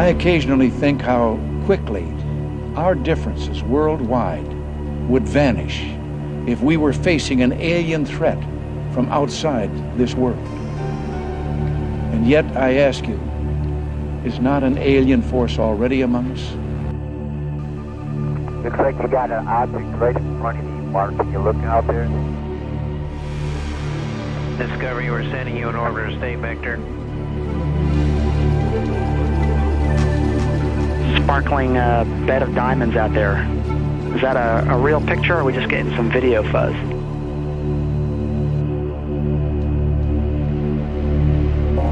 occasionally think how quickly our differences worldwide would vanish if we were facing an alien threat from outside this world. And yet, I ask you, is not an alien force already among us? Looks like you got an object right in front of you, Mark. Can you look out there? Discovery, we're sending you an orbiter. Stay vector. Sparkling bed of diamonds out there. Is that a real picture, or are we just getting some video fuzz?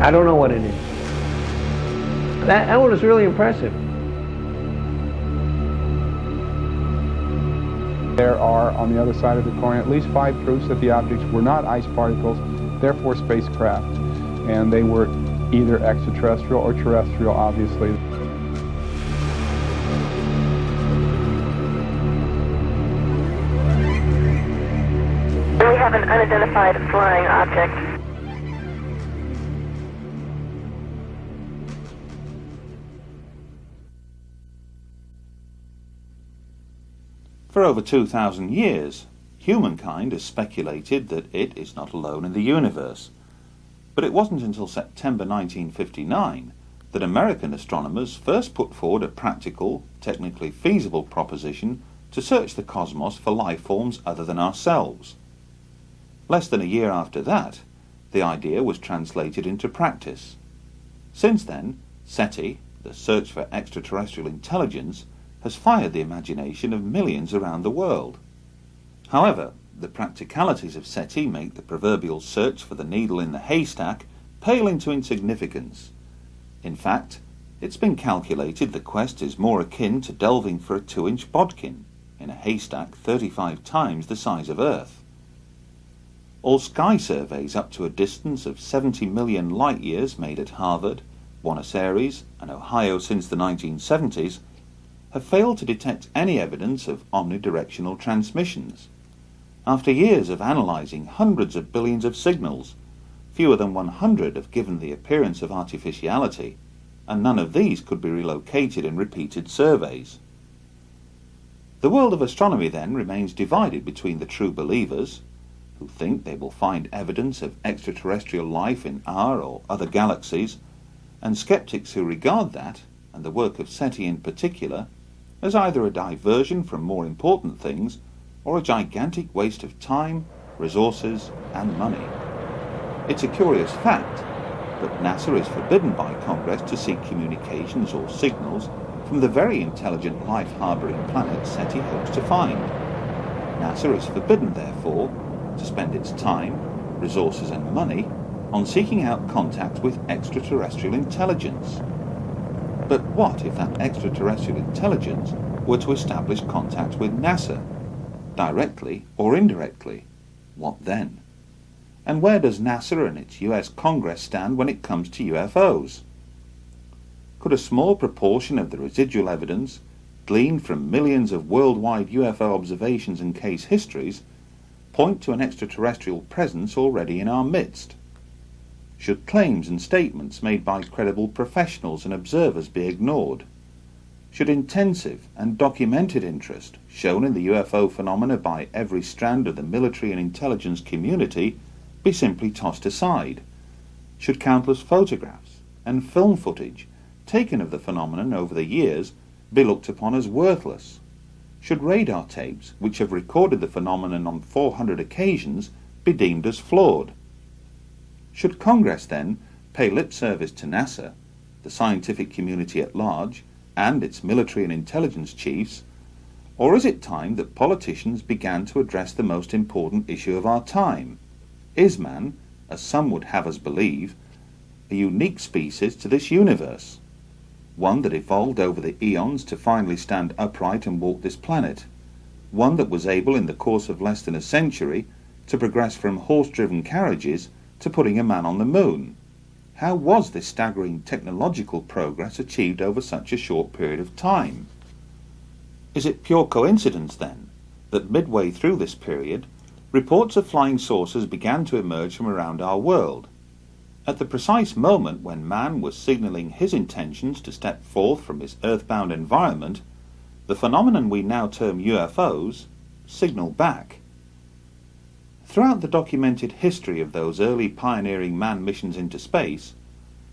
I don't know what it is. That one is really impressive. There are, on the other side of the coin, at least 5 proofs that the objects were not ice particles, therefore spacecraft, and they were either extraterrestrial or terrestrial, obviously. We have an unidentified flying object. For over 2,000 years, humankind has speculated that it is not alone in the universe. But it wasn't until September 1959 that American astronomers first put forward a practical, technically feasible proposition to search the cosmos for life forms other than ourselves. Less than a year after that, the idea was translated into practice. Since then, SETI, the search for extraterrestrial intelligence, has fired the imagination of millions around the world. However, the practicalities of SETI make the proverbial search for the needle in the haystack pale into insignificance. In fact, it's been calculated the quest is more akin to delving for a 2-inch bodkin in a haystack 35 times the size of Earth. All sky surveys up to a distance of 70 million light-years made at Harvard, Buenos Aires and Ohio since the 1970s have failed to detect any evidence of omnidirectional transmissions. After years of analysing hundreds of billions of signals, fewer than 100 have given the appearance of artificiality, and none of these could be relocated in repeated surveys. The world of astronomy then remains divided between the true believers, who think they will find evidence of extraterrestrial life in our or other galaxies, and skeptics who regard that, and the work of SETI in particular, as either a diversion from more important things or a gigantic waste of time, resources and money. It's a curious fact, but NASA is forbidden by Congress to seek communications or signals from the very intelligent life-harbouring planet SETI hopes to find. NASA is forbidden, therefore, to spend its time, resources and money on seeking out contact with extraterrestrial intelligence. But what if that extraterrestrial intelligence were to establish contact with NASA, directly or indirectly? What then? And where does NASA and its US Congress stand when it comes to UFOs? Could a small proportion of the residual evidence, gleaned from millions of worldwide UFO observations and case histories, point to an extraterrestrial presence already in our midst? Should claims and statements made by credible professionals and observers be ignored? Should intensive and documented interest shown in the UFO phenomena by every strand of the military and intelligence community be simply tossed aside? Should countless photographs and film footage taken of the phenomenon over the years be looked upon as worthless? Should radar tapes, which have recorded the phenomenon on 400 occasions, be deemed as flawed? Should Congress, then, pay lip service to NASA, the scientific community at large, and its military and intelligence chiefs, or is it time that politicians began to address the most important issue of our time? Is man, as some would have us believe, a unique species to this universe? One that evolved over the eons to finally stand upright and walk this planet? One that was able, in the course of less than a century, to progress from horse-driven carriages to putting a man on the moon? How was this staggering technological progress achieved over such a short period of time? Is it pure coincidence, then, that midway through this period, reports of flying saucers began to emerge from around our world? At the precise moment when man was signalling his intentions to step forth from his earthbound environment, the phenomenon we now term UFOs signalled back. Throughout the documented history of those early pioneering manned missions into space,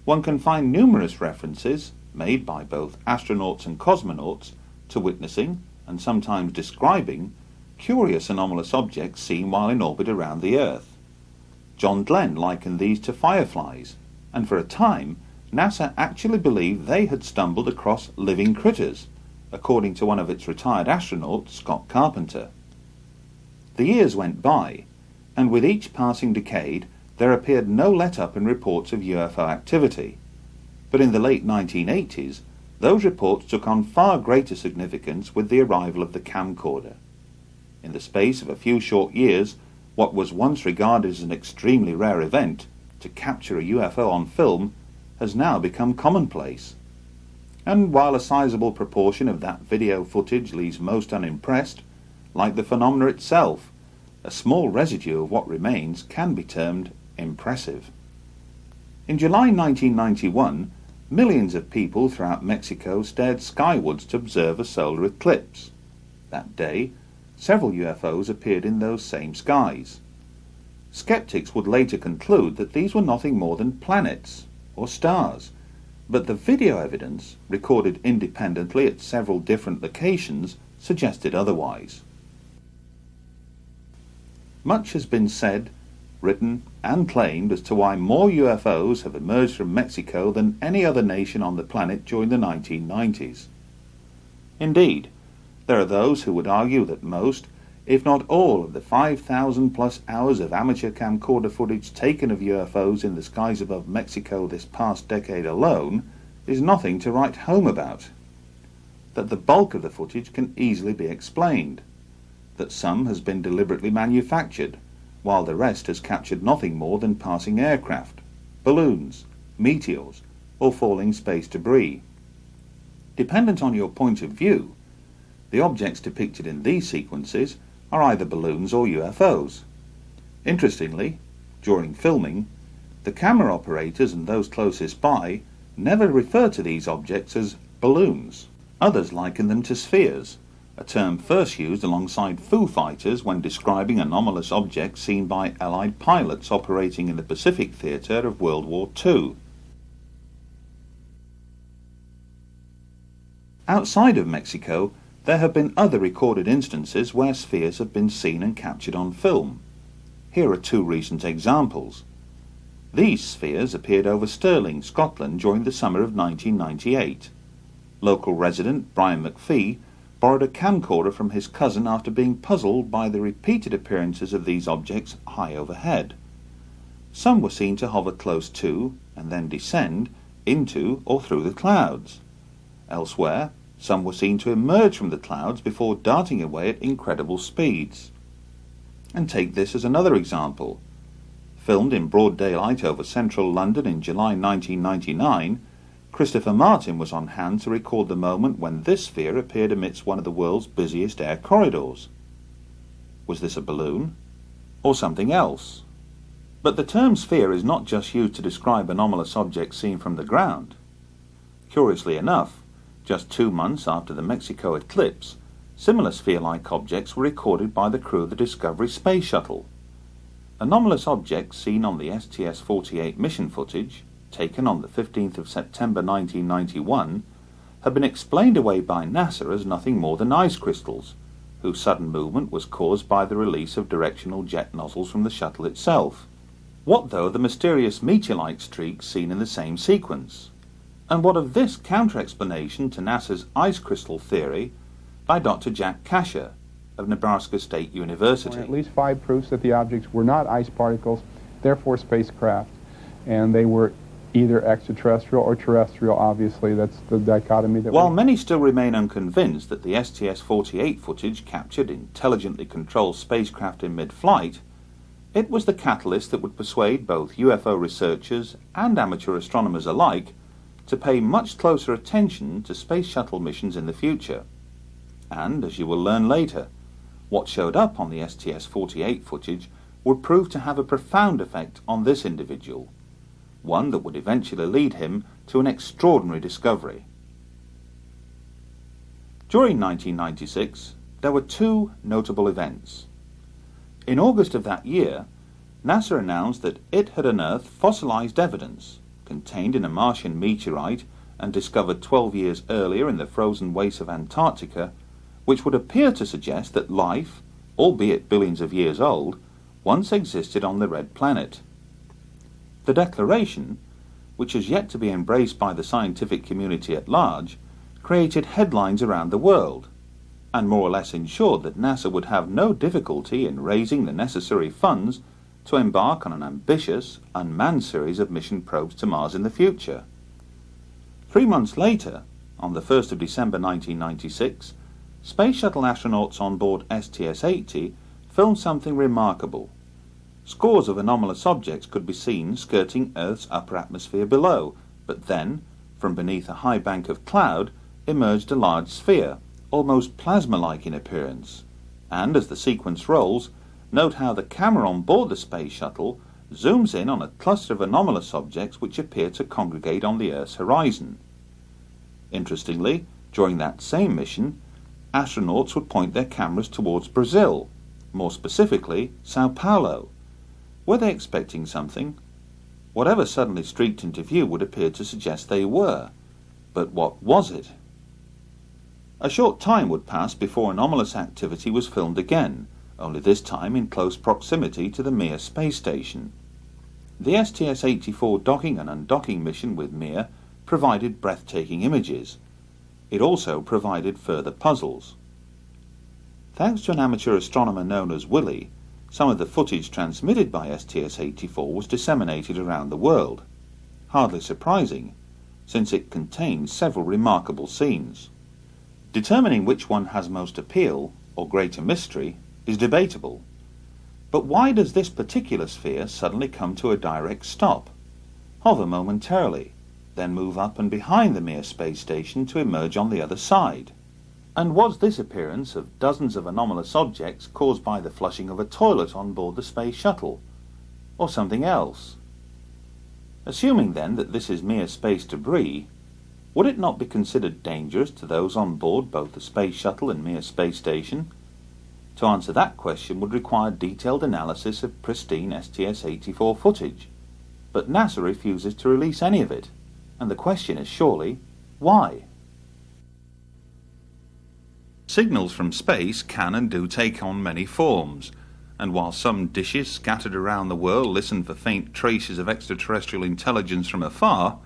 one can find numerous references, made by both astronauts and cosmonauts, to witnessing, and sometimes describing, curious anomalous objects seen while in orbit around the Earth. John Glenn likened these to fireflies, and for a time NASA actually believed they had stumbled across living critters, according to one of its retired astronauts, Scott Carpenter. The years went by, and with each passing decade there appeared no let-up in reports of UFO activity. But in the late 1980s, those reports took on far greater significance with the arrival of the camcorder. In the space of a few short years, what was once regarded as an extremely rare event, to capture a UFO on film, has now become commonplace. And while a sizable proportion of that video footage leaves most unimpressed, like the phenomena itself, a small residue of what remains can be termed impressive. In July 1991, millions of people throughout Mexico stared skywards to observe a solar eclipse. That day, several UFOs appeared in those same skies. Skeptics would later conclude that these were nothing more than planets or stars, but the video evidence, recorded independently at several different locations, suggested otherwise. Much has been said, written and claimed as to why more UFOs have emerged from Mexico than any other nation on the planet during the 1990s. Indeed, there are those who would argue that most, if not all, of the 5,000 plus hours of amateur camcorder footage taken of UFOs in the skies above Mexico this past decade alone is nothing to write home about. That the bulk of the footage can easily be explained. That some has been deliberately manufactured, while the rest has captured nothing more than passing aircraft, balloons, meteors, or falling space debris. Dependent on your point of view, the objects depicted in these sequences are either balloons or UFOs. Interestingly, during filming, the camera operators and those closest by never refer to these objects as balloons. Others liken them to spheres, a term first used alongside Foo Fighters when describing anomalous objects seen by Allied pilots operating in the Pacific theatre of World War II. Outside of Mexico, there have been other recorded instances where spheres have been seen and captured on film. Here are two recent examples. These spheres appeared over Stirling, Scotland during the summer of 1998. Local resident Brian McPhee borrowed a camcorder from his cousin after being puzzled by the repeated appearances of these objects high overhead. Some were seen to hover close to and then descend into or through the clouds. Elsewhere, some were seen to emerge from the clouds before darting away at incredible speeds. And take this as another example. Filmed in broad daylight over central London in July 1999, Christopher Martin was on hand to record the moment when this sphere appeared amidst one of the world's busiest air corridors. Was this a balloon? Or something else? But the term sphere is not just used to describe anomalous objects seen from the ground. Curiously enough, just 2 months after the Mexico eclipse, similar sphere-like objects were recorded by the crew of the Discovery space shuttle. Anomalous objects seen on the STS-48 mission footage, taken on the 15th of September 1991, have been explained away by NASA as nothing more than ice crystals, whose sudden movement was caused by the release of directional jet nozzles from the shuttle itself. What though the mysterious meteor-like streaks seen in the same sequence? And what of this counter-explanation to NASA's ice crystal theory by Dr. Jack Kasher of Nebraska State University? At least 5 proofs that the objects were not ice particles, therefore spacecraft, and they were either extraterrestrial or terrestrial. Obviously, that's the dichotomy that While many still remain unconvinced that the STS-48 footage captured intelligently controlled spacecraft in mid-flight, it was the catalyst that would persuade both UFO researchers and amateur astronomers alike to pay much closer attention to space shuttle missions in the future. And, as you will learn later, what showed up on the STS-48 footage would prove to have a profound effect on this individual. one that would eventually lead him to an extraordinary discovery. During 1996, there were two notable events. In August of that year, NASA announced that it had unearthed fossilized evidence contained in a Martian meteorite and discovered 12 years earlier in the frozen wastes of Antarctica, which would appear to suggest that life, albeit billions of years old, once existed on the red planet. The declaration, which has yet to be embraced by the scientific community at large, created headlines around the world, and more or less ensured that NASA would have no difficulty in raising the necessary funds to embark on an ambitious, unmanned series of mission probes to Mars in the future. 3 months later, on the 1st of December 1996, Space Shuttle astronauts on board STS-80 filmed something remarkable. Scores of anomalous objects could be seen skirting Earth's upper atmosphere below, but then, from beneath a high bank of cloud, emerged a large sphere, almost plasma-like in appearance. And as the sequence rolls, note how the camera on board the Space Shuttle zooms in on a cluster of anomalous objects which appear to congregate on the Earth's horizon. Interestingly, during that same mission, astronauts would point their cameras towards Brazil, more specifically Sao Paulo. Were they expecting something? Whatever suddenly streaked into view would appear to suggest they were. But what was it? A short time would pass before anomalous activity was filmed again, only this time in close proximity to the Mir space station. The STS-84 docking and undocking mission with Mir provided breathtaking images. It also provided further puzzles. Thanks to an amateur astronomer known as Willie, some of the footage transmitted by STS-84 was disseminated around the world. Hardly surprising, since it contains several remarkable scenes. Determining which one has most appeal, or greater mystery, is debatable. But why does this particular sphere suddenly come to a direct stop, hover momentarily, then move up and behind the Mir space station to emerge on the other side? And was this appearance of dozens of anomalous objects caused by the flushing of a toilet on board the Space Shuttle, or something else? Assuming then that this is mere space debris, would it not be considered dangerous to those on board both the Space Shuttle and Mir space station? To answer that question would require detailed analysis of pristine STS-84 footage, but NASA refuses to release any of it, and the question is surely, why? Signals from space can and do take on many forms, and while some dishes scattered around the world listen for faint traces of extraterrestrial intelligence from afar,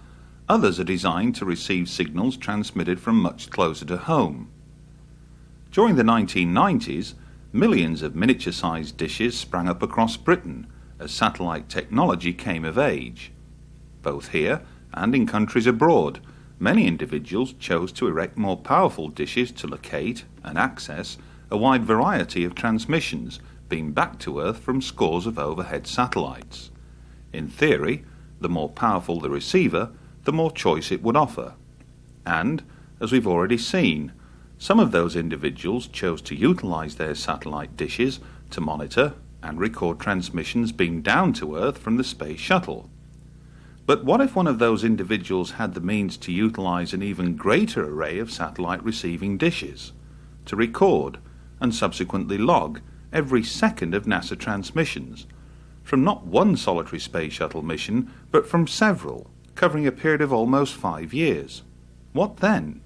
others are designed to receive signals transmitted from much closer to home. During the 1990s, millions of miniature-sized dishes sprang up across Britain as satellite technology came of age. Both here and in countries abroad, many individuals chose to erect more powerful dishes to locate and access a wide variety of transmissions being back to Earth from scores of overhead satellites. In theory, the more powerful the receiver, the more choice it would offer. And, as we've already seen, some of those individuals chose to utilize their satellite dishes to monitor and record transmissions beamed down to Earth from the Space Shuttle. But what if one of those individuals had the means to utilize an even greater array of satellite receiving dishes, to record and subsequently log every second of NASA transmissions, from not one solitary Space Shuttle mission, but from several, covering a period of almost 5 years? What then?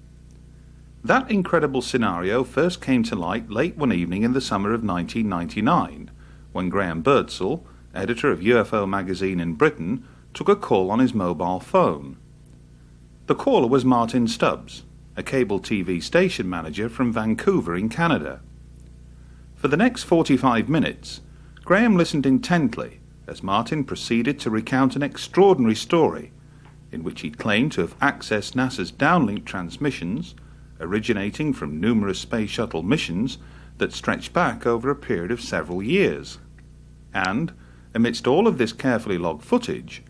That incredible scenario first came to light late one evening in the summer of 1999, when Graham Birdsall, editor of UFO magazine in Britain, took a call on his mobile phone. The caller was Martin Stubbs, a cable TV station manager from Vancouver in Canada. For the next 45 minutes, Graham listened intently as Martin proceeded to recount an extraordinary story in which he claimed to have accessed NASA's downlink transmissions originating from numerous Space Shuttle missions that stretched back over a period of several years. And, amidst all of this carefully logged footage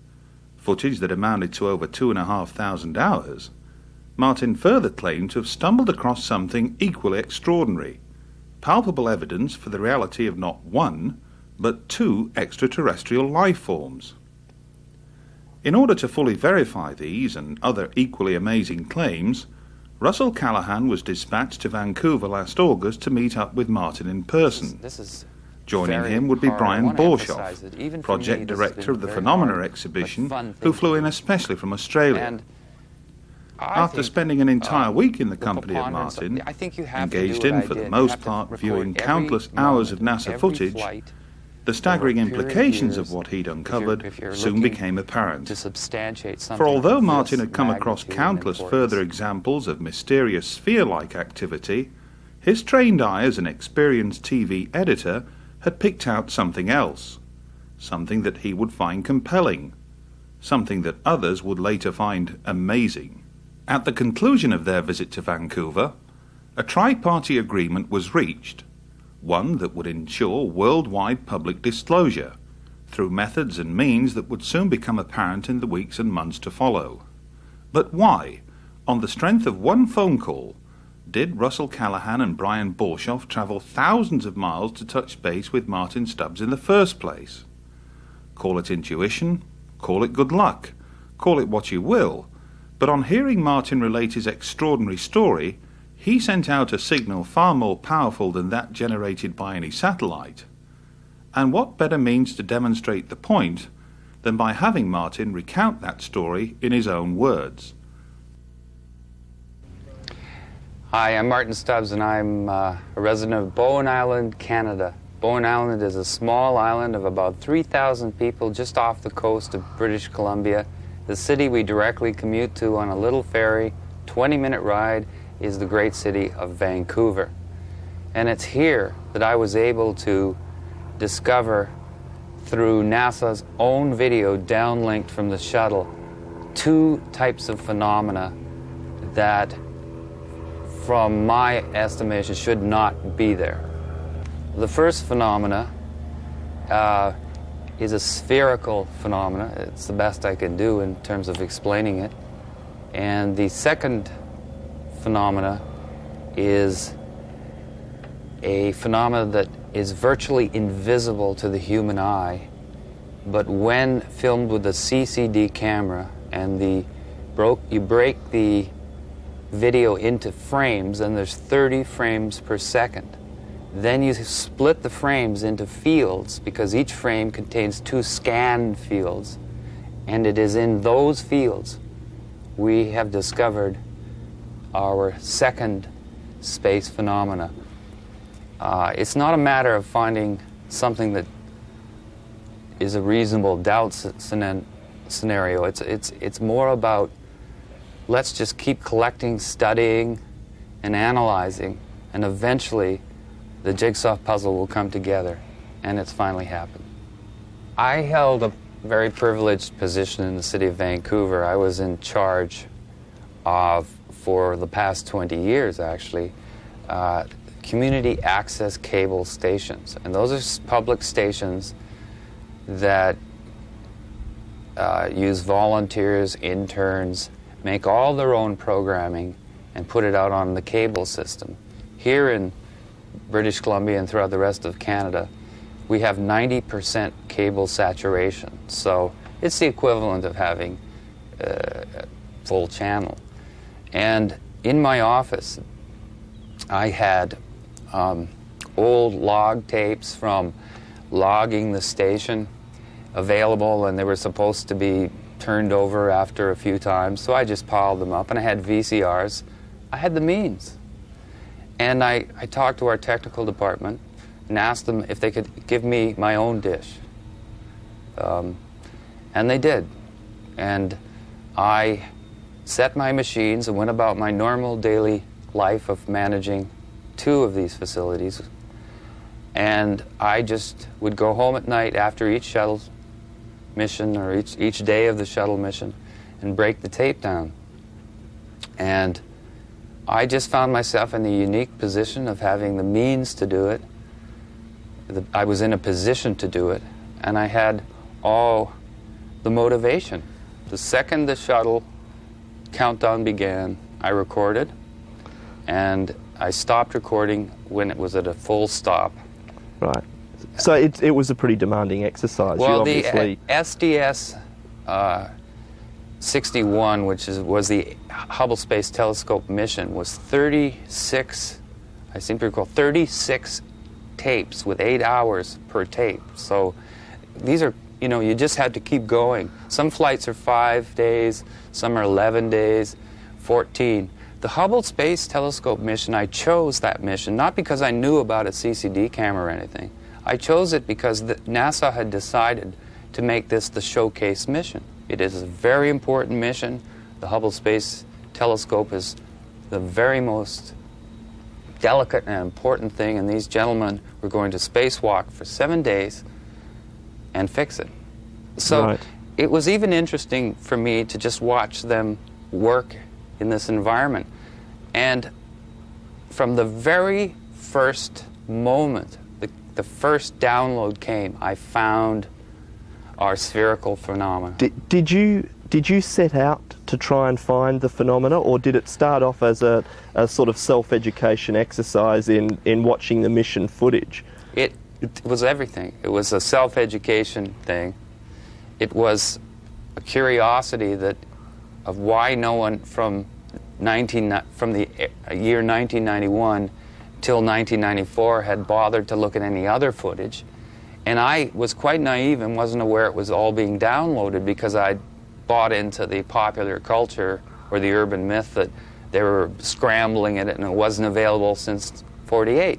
that amounted to over 2,500 hours, Martin further claimed to have stumbled across something equally extraordinary, palpable evidence for the reality of not one, but 2 extraterrestrial life forms. In order to fully verify these and other equally amazing claims, Russell Callahan was dispatched to Vancouver last August to meet up with Martin in person. Joining him would be Brian Borshoff, project director of the Phenomena exhibition, who flew in especially from Australia. After spending an entire week in the company of Martin, engaged in, for the most part, viewing countless hours of NASA footage, the staggering implications of what he'd uncovered soon became apparent. For although Martin had come across countless further examples of mysterious sphere-like activity, his trained eye as an experienced TV editor had picked out something else, something that he would find compelling, something that others would later find amazing. At the conclusion of their visit to Vancouver, a tri-party agreement was reached, one that would ensure worldwide public disclosure, through methods and means that would soon become apparent in the weeks and months to follow. But why, on the strength of one phone call, did Russell Callahan and Brian Borshoff travel thousands of miles to touch base with Martin Stubbs in the first place? Call it intuition, call it good luck, call it what you will, but on hearing Martin relate his extraordinary story, he sent out a signal far more powerful than that generated by any satellite. And what better means to demonstrate the point than by having Martin recount that story in his own words? Hi, I'm Martin Stubbs, and I'm a resident of Bowen Island, Canada. Bowen Island is a small island of about 3,000 people just off the coast of British Columbia. The city we directly commute to on a little ferry, 20-minute ride, is the great city of Vancouver. And it's here that I was able to discover, through NASA's own video downlinked from the shuttle, two types of phenomena that, from my estimation, should not be there. The first phenomena is a spherical phenomena. It's the best I can do in terms of explaining it. And the second phenomena is a phenomena that is virtually invisible to the human eye, but when filmed with a CCD camera and you break the video into frames, and there's 30 frames per second. Then you split the frames into fields, because each frame contains 2 scan fields, and it is in those fields we have discovered our second space phenomena. It's not a matter of finding something that is a reasonable doubt scenario. It's more about, let's just keep collecting, studying, and analyzing, and eventually the jigsaw puzzle will come together, and it's finally happened. I held a very privileged position in the city of Vancouver. I was in charge of, for the past 20 years actually, community access cable stations. And those are public stations that use volunteers, interns, make all their own programming and put it out on the cable system. Here in British Columbia and throughout the rest of Canada, we have 90% cable saturation. So it's the equivalent of having a full channel. And in my office, I had old log tapes from logging the station available, and they were supposed to be turned over after a few times, so I just piled them up. And I had VCRs. I had the means. And I talked to our technical department and asked them if they could give me my own dish. And they did. And I set my machines and went about my normal daily life of managing 2 of these facilities. And I just would go home at night after each shuttle mission, or each day of the shuttle mission, and break the tape down. And I just found myself in the unique position of having the means to do it. I was in a position to do it, and I had all the motivation. The second the shuttle countdown began, I recorded, and I stopped recording when it was at a full stop. Right. So it was a pretty demanding exercise. Well, you obviously... the SDS 61, which was the Hubble Space Telescope mission, was 36, I seem to recall, 36 tapes with 8 hours per tape. So these are, you know, you just had to keep going. Some flights are 5 days, some are 11 days, 14. The Hubble Space Telescope mission, I chose that mission not because I knew about a CCD camera or anything. I chose it because NASA had decided to make this the showcase mission. It is a very important mission. The Hubble Space Telescope is the very most delicate and important thing, and these gentlemen were going to spacewalk for 7 days and fix it. So it was even interesting for me to just watch them work in this environment. And from the very first moment, the first download came, I found our spherical phenomena. Did you set out to try and find the phenomena, or did it start off as a sort of self-education exercise in watching the mission footage? It was everything. It was a self-education thing. It was a curiosity of why no one from the year 1991 till 1994 had bothered to look at any other footage. And I was quite naive and wasn't aware it was all being downloaded because I'd bought into the popular culture or the urban myth that they were scrambling at it and it wasn't available since '48.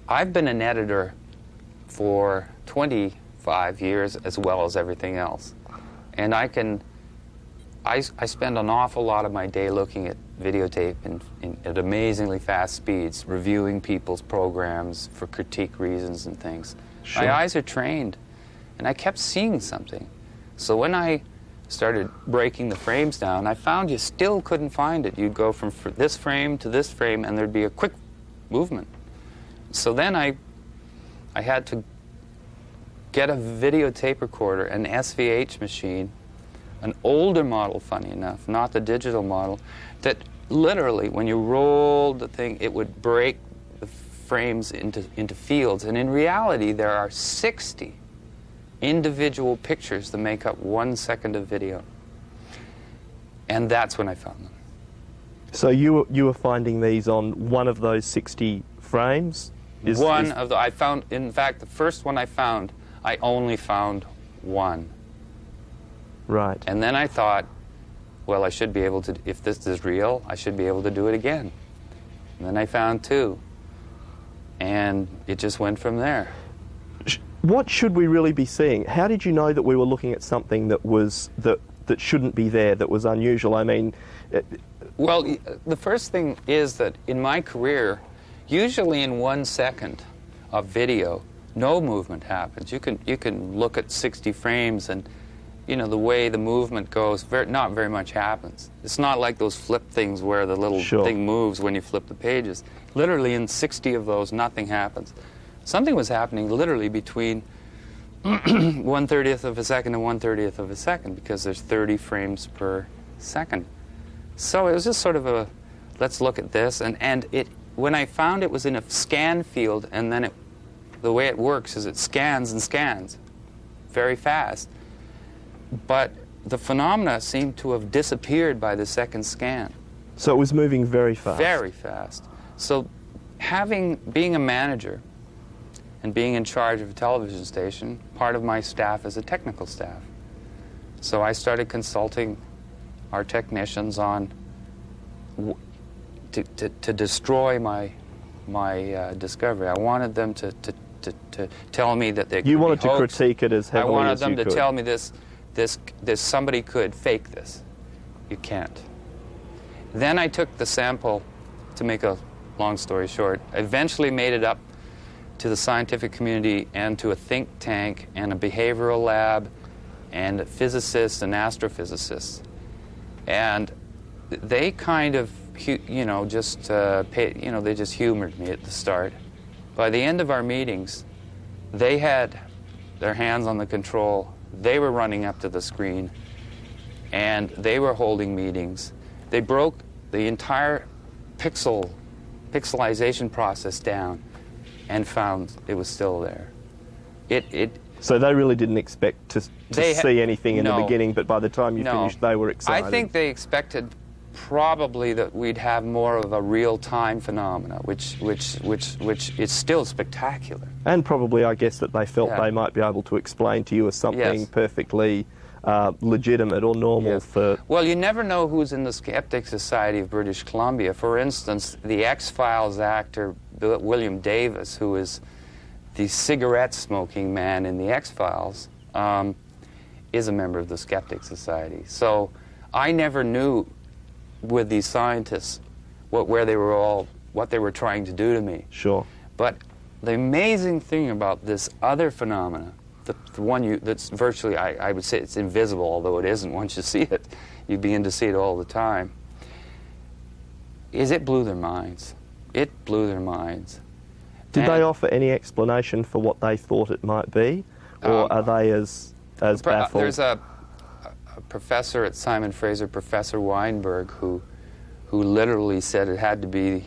I've been an editor for 25 years as well as everything else. And I spend an awful lot of my day looking at videotape at amazingly fast speeds, reviewing people's programs for critique reasons and things. Sure. My eyes are trained, and I kept seeing something. So when I started breaking the frames down, I found you still couldn't find it. You'd go from this frame to this frame, and there'd be a quick movement. So then I had to get a videotape recorder, an SVH machine, an older model, funny enough, not the digital model, that literally, when you rolled the thing, it would break the frames into fields. And in reality, there are 60 individual pictures that make up 1 second of video. And that's when I found them. So you were finding these on one of those 60 frames? I found, in fact, the first one I found, I only found one. Right. And then I thought, well, I should be able to, if this is real, I should be able to do it again. And then I found 2. And it just went from there. What should we really be seeing? How did you know that we were looking at something that shouldn't be there, that was unusual? I mean... Well, the first thing is that in my career, usually in 1 second of video, no movement happens. You can look at 60 frames and, you know, the way the movement goes, not very much happens. It's not like those flip things where the little thing moves when you flip the pages. Literally in 60 of those, nothing happens. Something was happening literally between 1/30th of a second and 1/30th of a second, because there's 30 frames per second. So it was just sort of a, let's look at this. And when I found it was in a scan field, and then the way it works is it scans and scans very fast. But the phenomena seemed to have disappeared by the second scan. So it was moving very fast? Very fast. So being a manager and being in charge of a television station, part of my staff is a technical staff. So I started consulting our technicians on to destroy my discovery. I wanted them to tell me that they could You wanted be to hoaxed. critique it as heavily as you could. I wanted them to tell me this somebody could fake this. You can't. Then I took the sample, to make a long story short, eventually made it up to the scientific community and to a think tank and a behavioral lab and physicists and astrophysicists. And they kind of, you know, just they just humored me at the start. By the end of our meetings, they had their hands on the control. They were running up to the screen, and they were holding meetings. They broke the entire pixelization process down and found it was still there. So they really didn't expect to see anything in the No. beginning, but by the time you No. finished, they were excited. I think they expected probably that we'd have more of a real-time phenomena, which is still spectacular. And probably, I guess, that they felt Yeah. they might be able to explain to you as something Yes. perfectly legitimate or normal Yes. for... Well, you never know who's in the Skeptic Society of British Columbia. For instance, the X-Files actor William Davis, who is the cigarette-smoking man in the X-Files, is a member of the Skeptic Society. So I never knew with these scientists what they were trying to do to me. Sure. But the amazing thing about this other phenomena, the one that's virtually, I would say it's invisible, although it isn't once you see it. You begin to see it all the time. Is it blew their minds. It blew their minds. Did they offer any explanation for what they thought it might be? Or are they as baffled? There's a professor at Simon Fraser, Professor Weinberg, who literally said it had to be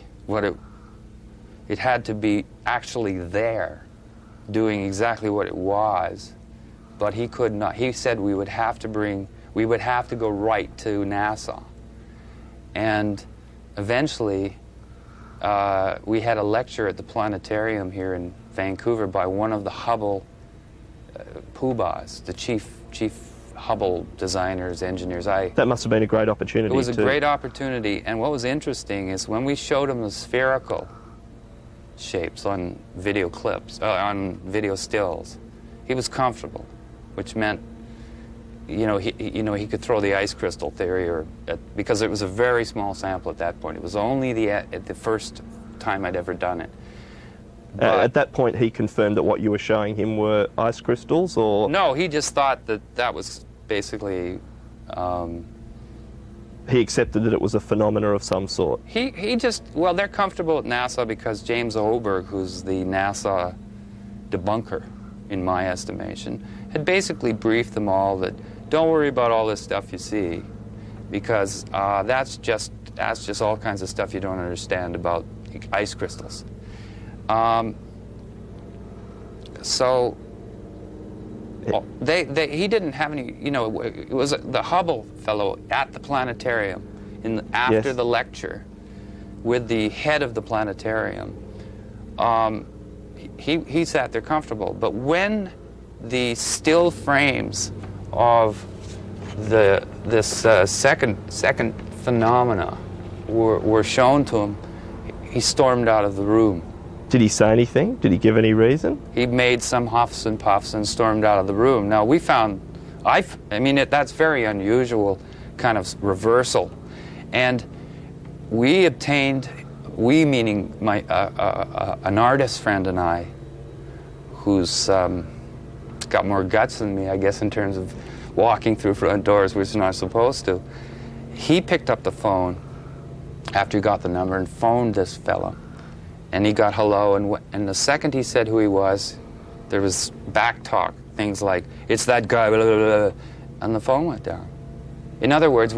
it had to be actually there, doing exactly what it was, but he could not. He said we would have to go right to NASA, and eventually we had a lecture at the planetarium here in Vancouver by one of the Hubble poobahs, the chief Hubble designers, engineers. That must have been a great opportunity. It was a great opportunity, and what was interesting is when we showed him the spherical shapes on video clips, on video stills, he was comfortable, which meant, he could throw the ice crystal theory, because it was a very small sample at that point. It was only the first time I'd ever done it. At that point, he confirmed that what you were showing him were ice crystals, or...? No, he just thought that was basically... He accepted that it was a phenomena of some sort. He just... Well, they're comfortable at NASA because James Oberg, who's the NASA debunker, in my estimation, had basically briefed them all that don't worry about all this stuff you see, because that's just all kinds of stuff you don't understand about ice crystals. So he didn't have any, it was the Hubble fellow at the planetarium after the lecture with the head of the planetarium. He sat there comfortable, but when the still frames of this second phenomena were shown to him, he stormed out of the room. Did he say anything? Did he give any reason? He made some huffs and puffs and stormed out of the room. Now, we found, that's very unusual kind of reversal. And we obtained, meaning an artist friend and I, who's got more guts than me, I guess, in terms of walking through front doors, which is not supposed to. He picked up the phone after he got the number and phoned this fella. And he got hello, and the second he said who he was, there was back talk, things like, it's that guy, blah, blah, blah, and the phone went down. In other words,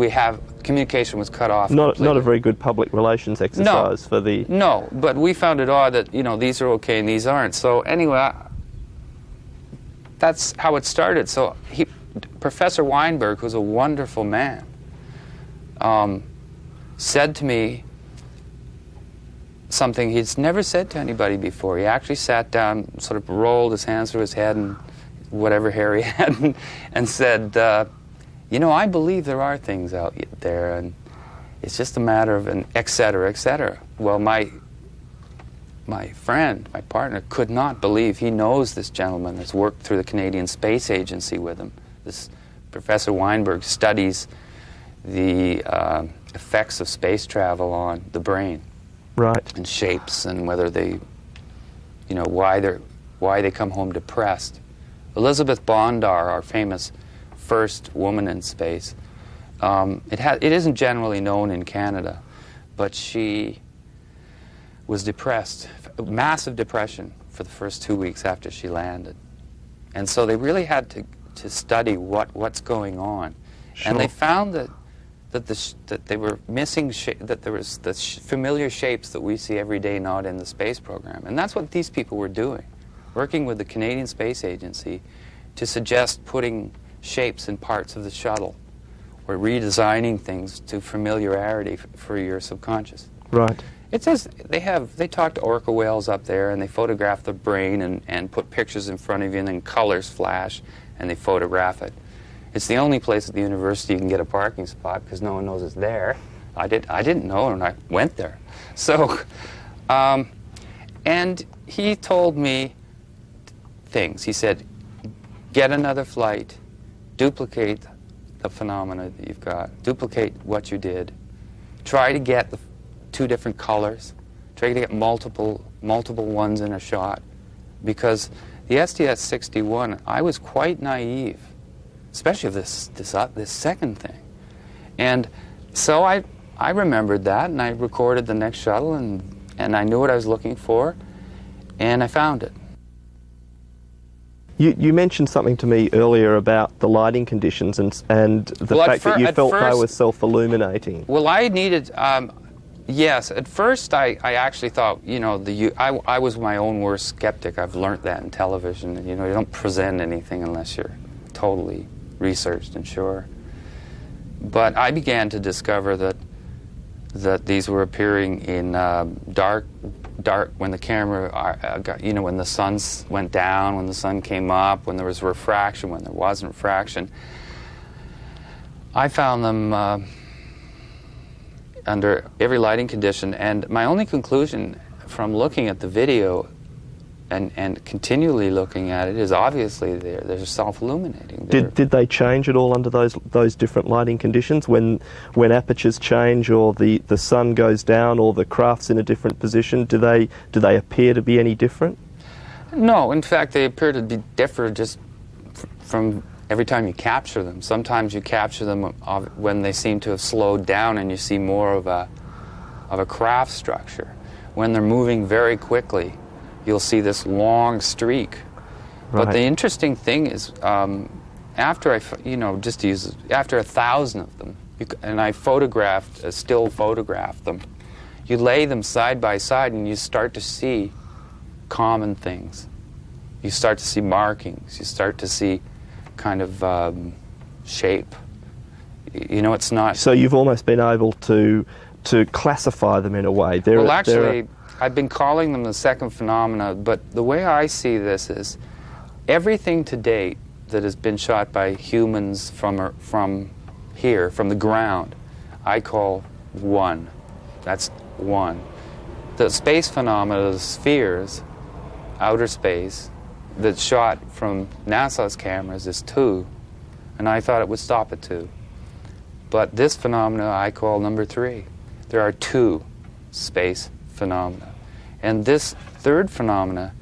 communication was cut off. Not a very good public relations exercise for the... No, but we found it odd that, these are okay and these aren't. So anyway, that's how it started. So Professor Weinberg, who's a wonderful man, said to me something he's never said to anybody before. He actually sat down, sort of rolled his hands through his head and whatever hair he had, and said, I believe there are things out there, and it's just a matter of an et cetera, et cetera. Well, my friend, my partner, could not believe. He knows this gentleman, has worked through the Canadian Space Agency with him. This Professor Weinberg studies the effects of space travel on the brain. Right. And shapes, and whether they, why they come home depressed. Elizabeth Bondar, our famous first woman in space, it isn't generally known in Canada, but she was depressed, massive depression for the first 2 weeks after she landed. And so they really had to study what's going on. Sure. And they found that they were missing, that there was the familiar shapes that we see every day not in the space program. And that's what these people were doing, working with the Canadian Space Agency to suggest putting shapes in parts of the shuttle or redesigning things to familiarity for your subconscious. Right. It says they talk to orca whales up there, and they photograph the brain and put pictures in front of you, and then colors flash and they photograph it. It's the only place at the university you can get a parking spot because no one knows it's there. I didn't know, and I went there. So, and he told me things. He said, get another flight, duplicate the phenomena that you've got, duplicate what you did, try to get the 2 different colors, try to get multiple ones in a shot, because the STS-61, I was quite naive, especially of this second thing. And so I remembered that, and I recorded the next shuttle, and I knew what I was looking for, and I found it. You mentioned something to me earlier about the lighting conditions and the fact that you felt they were self-illuminating. Well, I needed, yes, at first I actually thought, you know, I was my own worst skeptic. I've learned that in television. You know, you don't present anything unless you're totally researched and sure. But I began to discover that these were appearing in dark, when the camera, you know, when the sun went down, when the sun came up, when there was refraction, when there wasn't refraction. I found them under every lighting condition, and my only conclusion from looking at the video and continually looking at it is obviously they're self-illuminating. Did they change at all under those different lighting conditions when apertures change or the sun goes down or the craft's in a different position? Do they appear to be any different? No, in fact they appear to be different just from every time you capture them. Sometimes you capture them when they seem to have slowed down and you see more of a craft structure. When they're moving very quickly, you'll see this long streak. Right. But the interesting thing is, after after 1,000 of them, and I still photographed them, you lay them side by side and you start to see common things. You start to see markings. You start to see kind of shape. You know, it's not... So you've almost been able to classify them in a way. Well, actually, I've been calling them the second phenomena, but the way I see this is everything to date that has been shot by humans from here, from the ground, I call one. That's one. The space phenomena, the spheres, outer space, that's shot from NASA's cameras is 2, and I thought it would stop at 2. But this phenomena I call number 3. There are 2 space phenomena. And this third phenomena,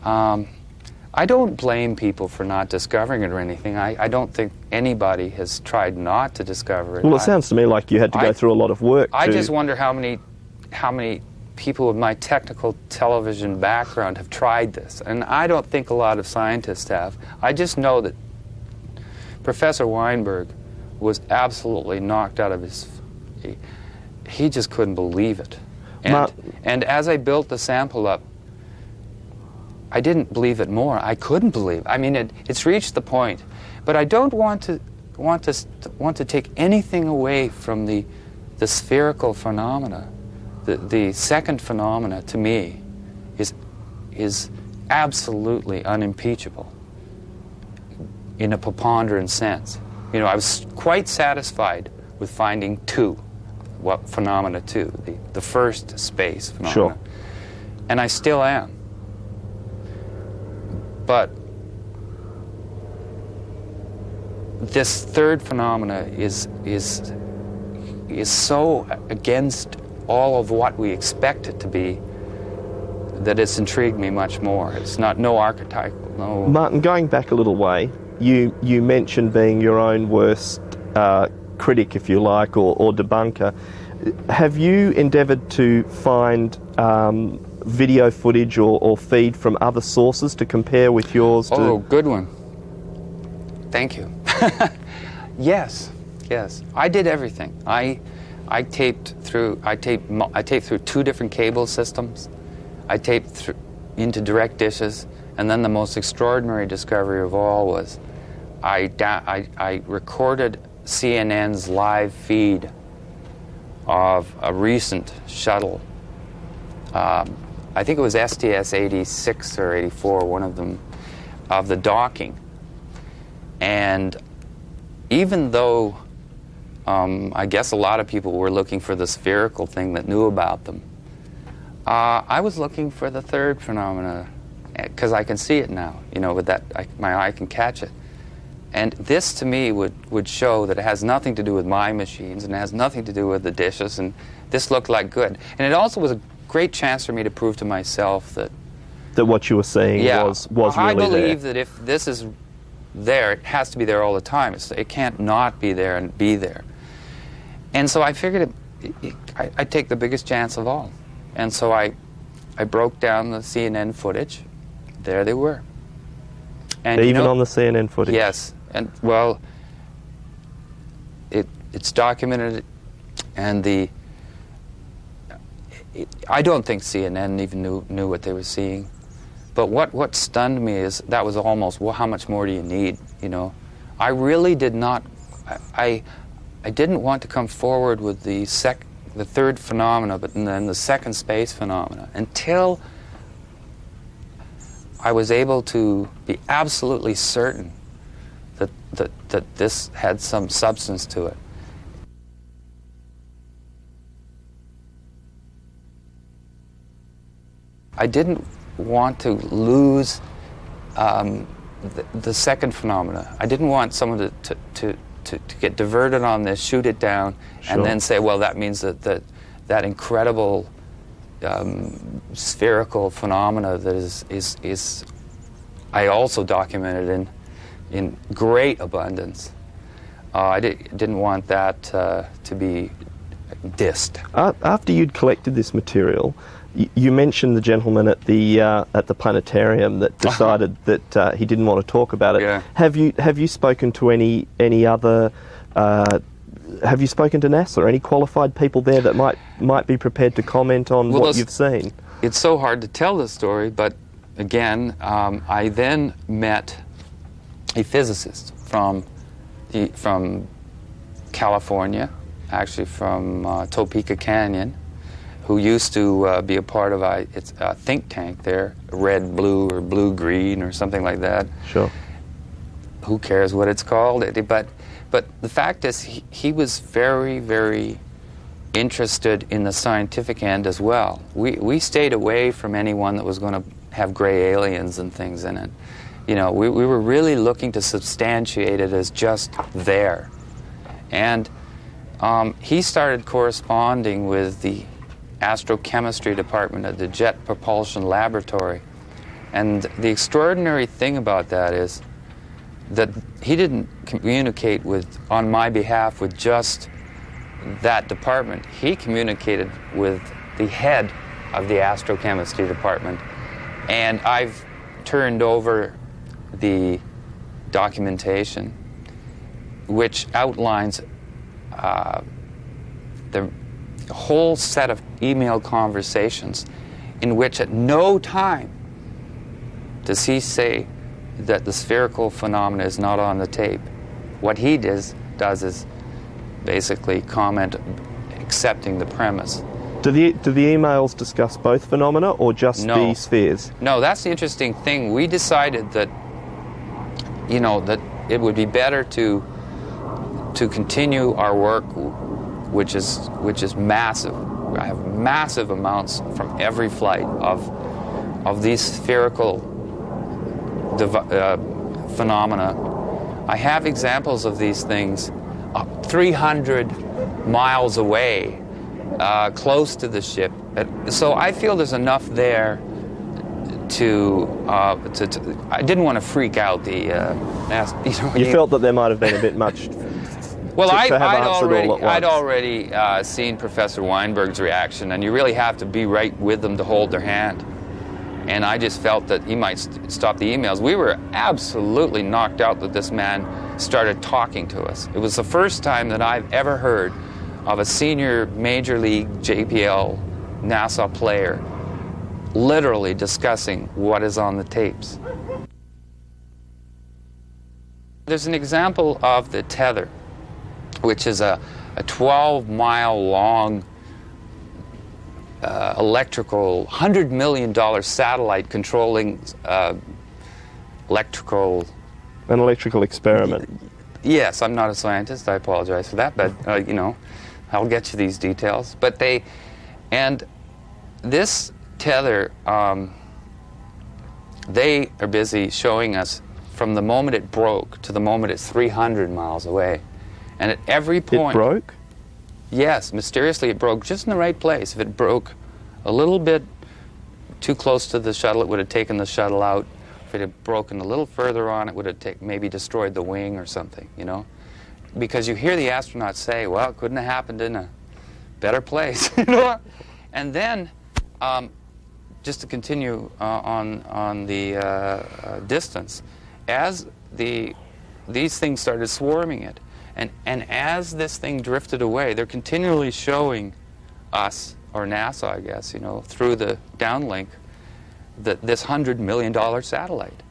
I don't blame people for not discovering it or anything. I don't think anybody has tried not to discover it. Well, it sounds to me like you had to go through a lot of work. I just wonder how many people with my technical television background have tried this. And I don't think a lot of scientists have. I just know that Professor Weinberg was absolutely knocked out of his... He just couldn't believe it. And as I built the sample up, I didn't believe it more. I couldn't believe it. I mean, it's reached the point. But I don't want to take anything away from the spherical phenomena. The second phenomena, to me, is absolutely unimpeachable in a preponderant sense. You know, I was quite satisfied with finding 2. What phenomena 2, the first space phenomena. Sure. And I still am. But this third phenomena is so against all of what we expect it to be that it's intrigued me much more. It's no archetypal, no... Martin, going back a little way, you mentioned being your own worst critic, if you like, or debunker. Have you endeavoured to find video footage or feed from other sources to compare with yours? Oh, good one. Thank you. Yes. I did everything. I taped through 2 different cable systems. I taped into direct dishes, And then the most extraordinary discovery of all was I recorded CNN's live feed of a recent shuttle. I think it was STS-86 or 84, one of them, of the docking. And even though I guess a lot of people were looking for the spherical thing that knew about them, I was looking for the third phenomena, because I can see it now, you know, with that, my eye can catch it. And this, to me, would show that it has nothing to do with my machines, and it has nothing to do with the dishes, and this looked like good. And it also was a great chance for me to prove to myself that what you were seeing was really there. I believe that if this is there, it has to be there all the time. It can't not be there and be there. And so I figured I'd take the biggest chance of all. And so I broke down the CNN footage. There they were. And even on the CNN footage? Yes. And, well, it's documented, and I don't think CNN even knew what they were seeing. But what stunned me is that was almost, well, how much more do you need, you know? I really did not, I didn't want to come forward with the third phenomena, but then the second space phenomena, until I was able to be absolutely certain that this had some substance to it. I didn't want to lose the second phenomena. I didn't want someone to get diverted on this, shoot it down, and then say, well, that means that incredible spherical phenomena that is I also documented in great abundance. I didn't want that to be dissed. After you'd collected this material, you mentioned the gentleman at the planetarium that decided that he didn't want to talk about it. Yeah. Have you spoken to any other? Have you spoken to NASA or any qualified people there that might be prepared to comment on what you've seen? It's so hard to tell this story, but again, I then met a physicist from California, actually from Topeka Canyon, who used to be a part of a think tank there, red, blue, or blue-green, or something like that. Sure. Who cares what it's called? But the fact is, he was very, very interested in the scientific end as well. We stayed away from anyone that was going to have gray aliens and things in it. You know, we were really looking to substantiate it as just there. And he started corresponding with the astrochemistry department at the Jet Propulsion Laboratory. And the extraordinary thing about that is that he didn't communicate on my behalf with just that department. He communicated with the head of the astrochemistry department. And I've turned over the documentation which outlines the whole set of email conversations in which at no time does he say that the spherical phenomena is not on the tape. What he does is basically comment accepting the premise. Do the emails discuss both phenomena or just the spheres? No, that's the interesting thing. We decided that, you know, that it would be better to continue our work, which is massive. I have massive amounts from every flight of these spherical phenomena. I have examples of these things 300 miles away, close to the ship. So I feel there's enough there to I didn't want to freak out the You felt that there might have been a bit much. Well, I'd already seen Professor Weinberg's reaction, and you really have to be right with them to hold their hand. And I just felt that he might stop the emails. We were absolutely knocked out that this man started talking to us. It was the first time that I've ever heard of a senior Major League JPL NASA player literally discussing what is on the tapes. There's an example of the tether, which is a 12-mile long electrical, $100 million satellite controlling electrical... An electrical experiment. Yes, I'm not a scientist, I apologize for that, but, you know, I'll get you these details. But and this tether, they are busy showing us from the moment it broke to the moment it's 300 miles away. And at every point... It broke? Yes, mysteriously it broke just in the right place. If it broke a little bit too close to the shuttle, it would have taken the shuttle out. If it had broken a little further on, it would have maybe destroyed the wing or something, you know? Because you hear the astronauts say, well, it couldn't have happened in a better place, you know? And then, just to continue on the distance, as these things started swarming it, and as this thing drifted away, they're continually showing us, or NASA, I guess, you know, through the downlink, this $100 million satellite.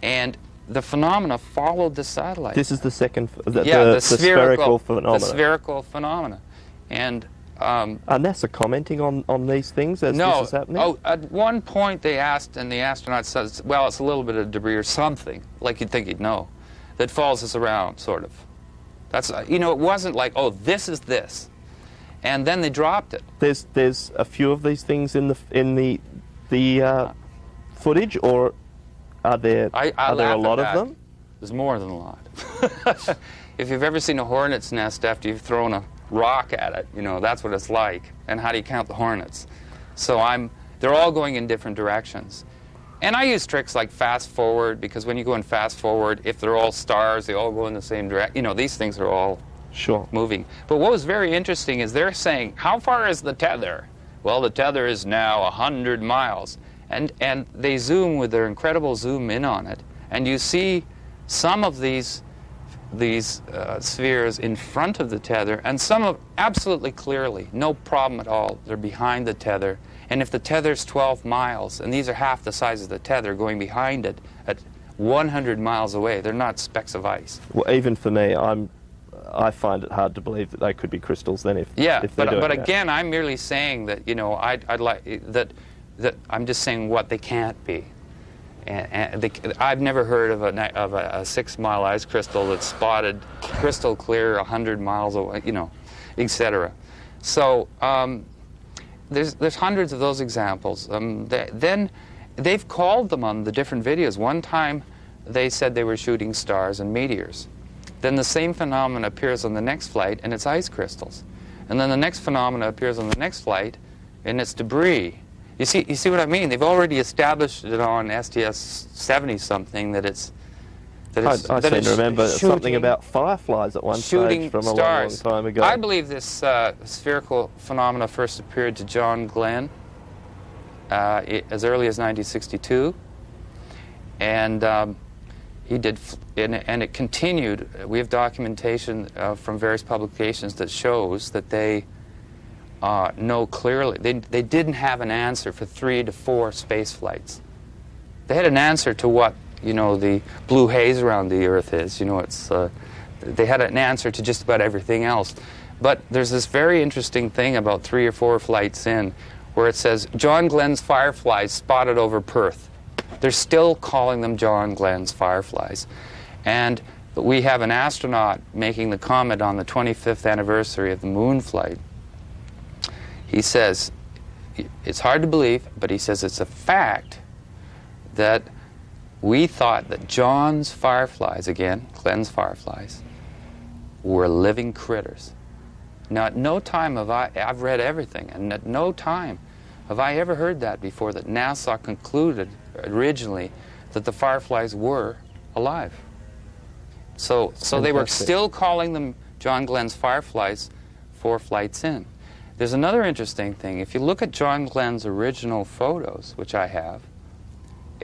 And the phenomena followed the satellite. This is the second, the spherical phenomena. The spherical phenomena. And are NASA commenting on these things as this is happening? Oh, at one point they asked, and the astronaut says, well, it's a little bit of debris or something, like you'd think he'd know, that follows us around, sort of. That's, you know, it wasn't like, oh, this is this. And then they dropped it. There's a few of these things in the footage, or are there a lot of them? There's more than a lot. If you've ever seen a hornet's nest after you've thrown a rock at it, you know, that's what it's like. And how do you count the hornets? So they're all going in different directions. And I use tricks like fast forward, because when you go in fast forward, if they're all stars, they all go in the same direction. You know, these things are all moving. But what was very interesting is they're saying, how far is the tether? Well, the tether is now 100 miles. And they zoom with their incredible zoom in on it. And you see some of these spheres in front of the tether, and some of absolutely clearly, no problem at all, they're behind the tether. And if the tether's 12 miles, and these are half the size of the tether going behind it at 100 miles away, they're not specks of ice. Well, even for me, I find it hard to believe that they could be crystals then if but again, I'm merely saying that, you know, I'd like that I'm just saying what they can't be. And I've never heard of a 6-mile ice crystal that's spotted crystal clear 100 miles away, you know, etc. So there's hundreds of those examples. Then they've called them on the different videos. One time they said they were shooting stars and meteors. Then the same phenomenon appears on the next flight, and it's ice crystals. And then the next phenomenon appears on the next flight, and it's debris. You see what I mean? They've already established it on STS-70 something that it's... I seem to remember something about fireflies at one stage from a long time ago. I believe this spherical phenomena first appeared to John Glenn as early as 1962, and he did, and it continued. We have documentation from various publications that shows that they know clearly. They didn't have an answer for 3 to 4 space flights. They had an answer to what, you know, the blue haze around the Earth is. You know, it's they had an answer to just about everything else. But there's this very interesting thing about 3 or 4 flights in, where it says John Glenn's fireflies spotted over Perth. They're still calling them John Glenn's fireflies. And we have an astronaut making the comment on the 25th anniversary of the moon flight. He says, it's hard to believe, but he says it's a fact that we thought that John's fireflies, again, Glenn's fireflies, were living critters. Now, at no time have I've read everything, and at no time have I ever heard that before, that NASA concluded originally that the fireflies were alive. So they were still calling them John Glenn's fireflies 4 flights in. There's another interesting thing. If you look at John Glenn's original photos, which I have,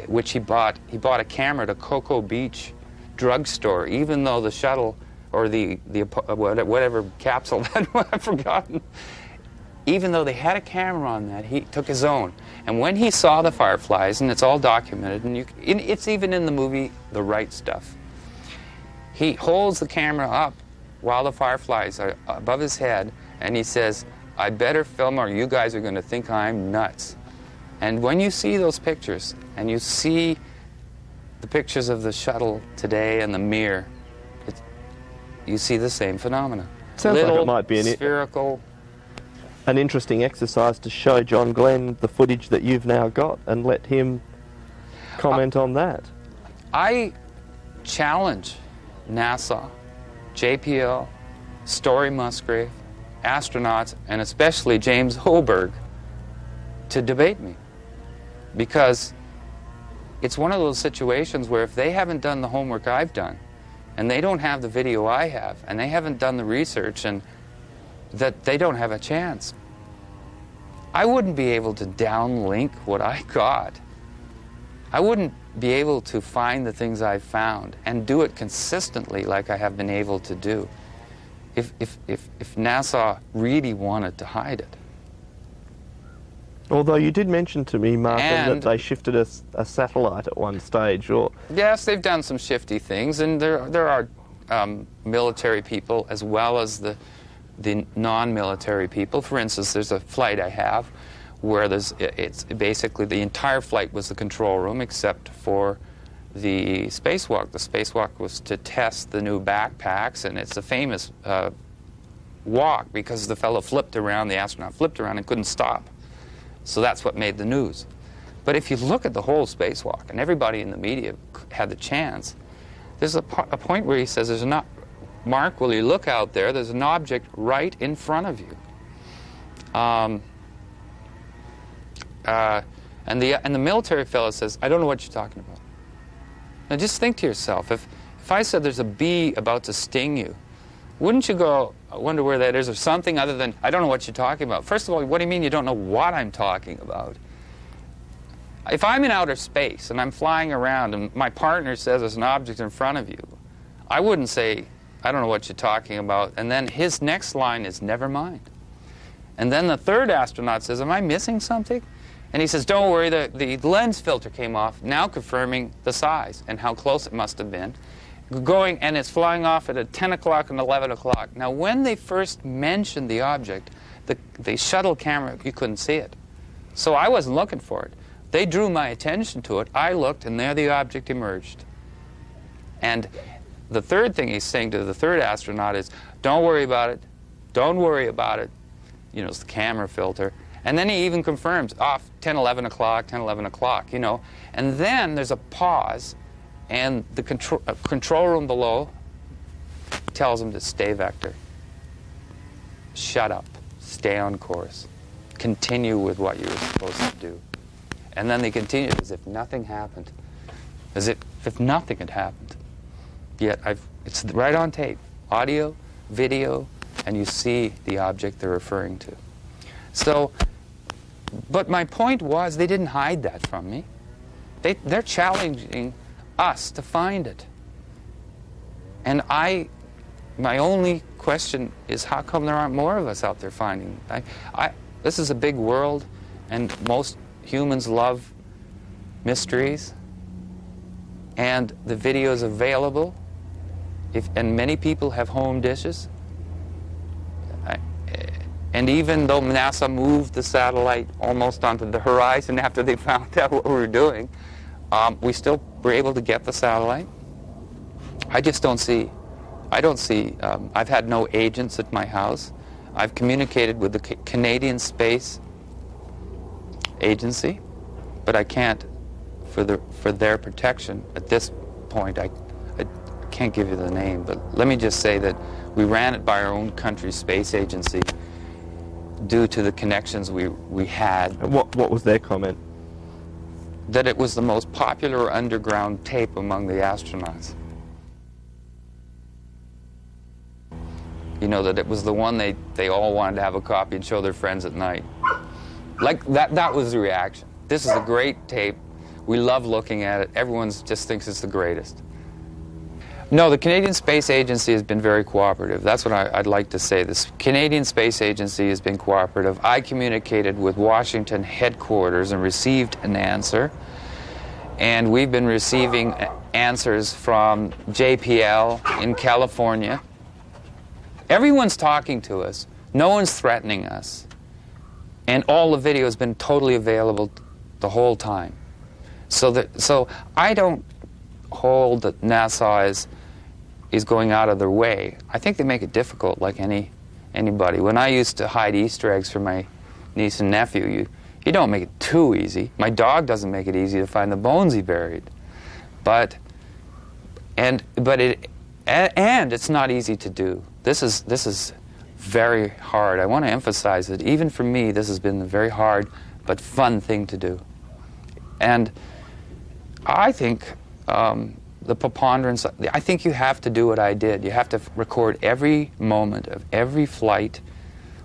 which he bought a camera at a Cocoa Beach drugstore, even though the shuttle or the whatever capsule that I've forgotten, even though they had a camera on that, he took his own. And when he saw the fireflies, and it's all documented, and it's even in the movie The Right Stuff, he holds the camera up while the fireflies are above his head, and he says, "I better film or you guys are going to think I'm nuts." And when you see those pictures, and you see the pictures of the shuttle today and the Mir, you see the same phenomena. Sounds like it might be spherical. An interesting exercise to show John Glenn the footage that you've now got and let him comment on that. I challenge NASA, JPL, Story Musgrave, astronauts, and especially James Hoberg to debate me. Because it's one of those situations where if they haven't done the homework I've done, and they don't have the video I have, and they haven't done the research, and that they don't have a chance. I wouldn't be able to downlink what I got. I wouldn't be able to find the things I've found and do it consistently like I have been able to do if NASA really wanted to hide it. Although you did mention to me, Martin, that they shifted a satellite at one stage, or... Yes, they've done some shifty things, and there are military people as well as the non-military people. For instance, there's a flight I have where it's basically the entire flight was the control room except for the spacewalk. The spacewalk was to test the new backpacks, and it's a famous walk because the fellow flipped around, the astronaut flipped around and couldn't stop. So that's what made the news. But if you look at the whole spacewalk, and everybody in the media had the chance, there's a point where he says, Mark, will you look out there? There's an object right in front of you. And the military fellow says, I don't know what you're talking about. Now just think to yourself, if I said there's a bee about to sting you, wouldn't you go, I wonder where that is, or something other than, I don't know what you're talking about? First of all, what do you mean you don't know what I'm talking about? If I'm in outer space and I'm flying around and my partner says there's an object in front of you, I wouldn't say, I don't know what you're talking about, and then his next line is, never mind. And then the third astronaut says, am I missing something? And he says, don't worry, the lens filter came off, now confirming the size and how close it must have been. Going, and it's flying off at 10 o'clock and 11 o'clock. Now, when they first mentioned the object, the shuttle camera, you couldn't see it. So I wasn't looking for it. They drew my attention to it. I looked, and there the object emerged. And the third thing he's saying to the third astronaut is, don't worry about it. Don't worry about it. You know, it's the camera filter. And then he even confirms, off 10, 11 o'clock, 10, 11 o'clock, you know. And then there's a pause, and the control room below tells him to stay vector. Shut up. Stay on course. Continue with what you were supposed to do. And then they continued as if nothing happened. As if nothing had happened. Yet it's right on tape. Audio, video, and you see the object they're referring to. So, but my point was they didn't hide that from me. They're challenging us to find it. And my only question is, how come there aren't more of us out there finding it? This is a big world, and most humans love mysteries, and the video is available, and many people have home dishes. And even though NASA moved the satellite almost onto the horizon after they found out what we were doing, we still were able to get the satellite. I don't see, I've had no agents at my house. I've communicated with the Canadian Space Agency, but I can't, for their protection at this point, I can't give you the name, but let me just say that we ran it by our own country's space agency due to the connections we had. What was their comment? That it was the most popular underground tape among the astronauts. You know, that it was the one they all wanted to have a copy and show their friends at night. Like, that was the reaction. This is a great tape. We love looking at it. Everyone just thinks it's the greatest. No, the Canadian Space Agency has been very cooperative. That's what I'd like to say. The Canadian Space Agency has been cooperative. I communicated with Washington headquarters and received an answer. And we've been receiving answers from JPL in California. Everyone's talking to us. No one's threatening us. And all the video has been totally available the whole time. So I don't hold that NASA is going out of their way. I think they make it difficult like anybody. When I used to hide Easter eggs for my niece and nephew, you don't make it too easy. My dog doesn't make it easy to find the bones he buried. But it's not easy to do. This is very hard. I want to emphasize that even for me, this has been a very hard but fun thing to do. And I think the preponderance, I think you have to do what I did. You have to record every moment of every flight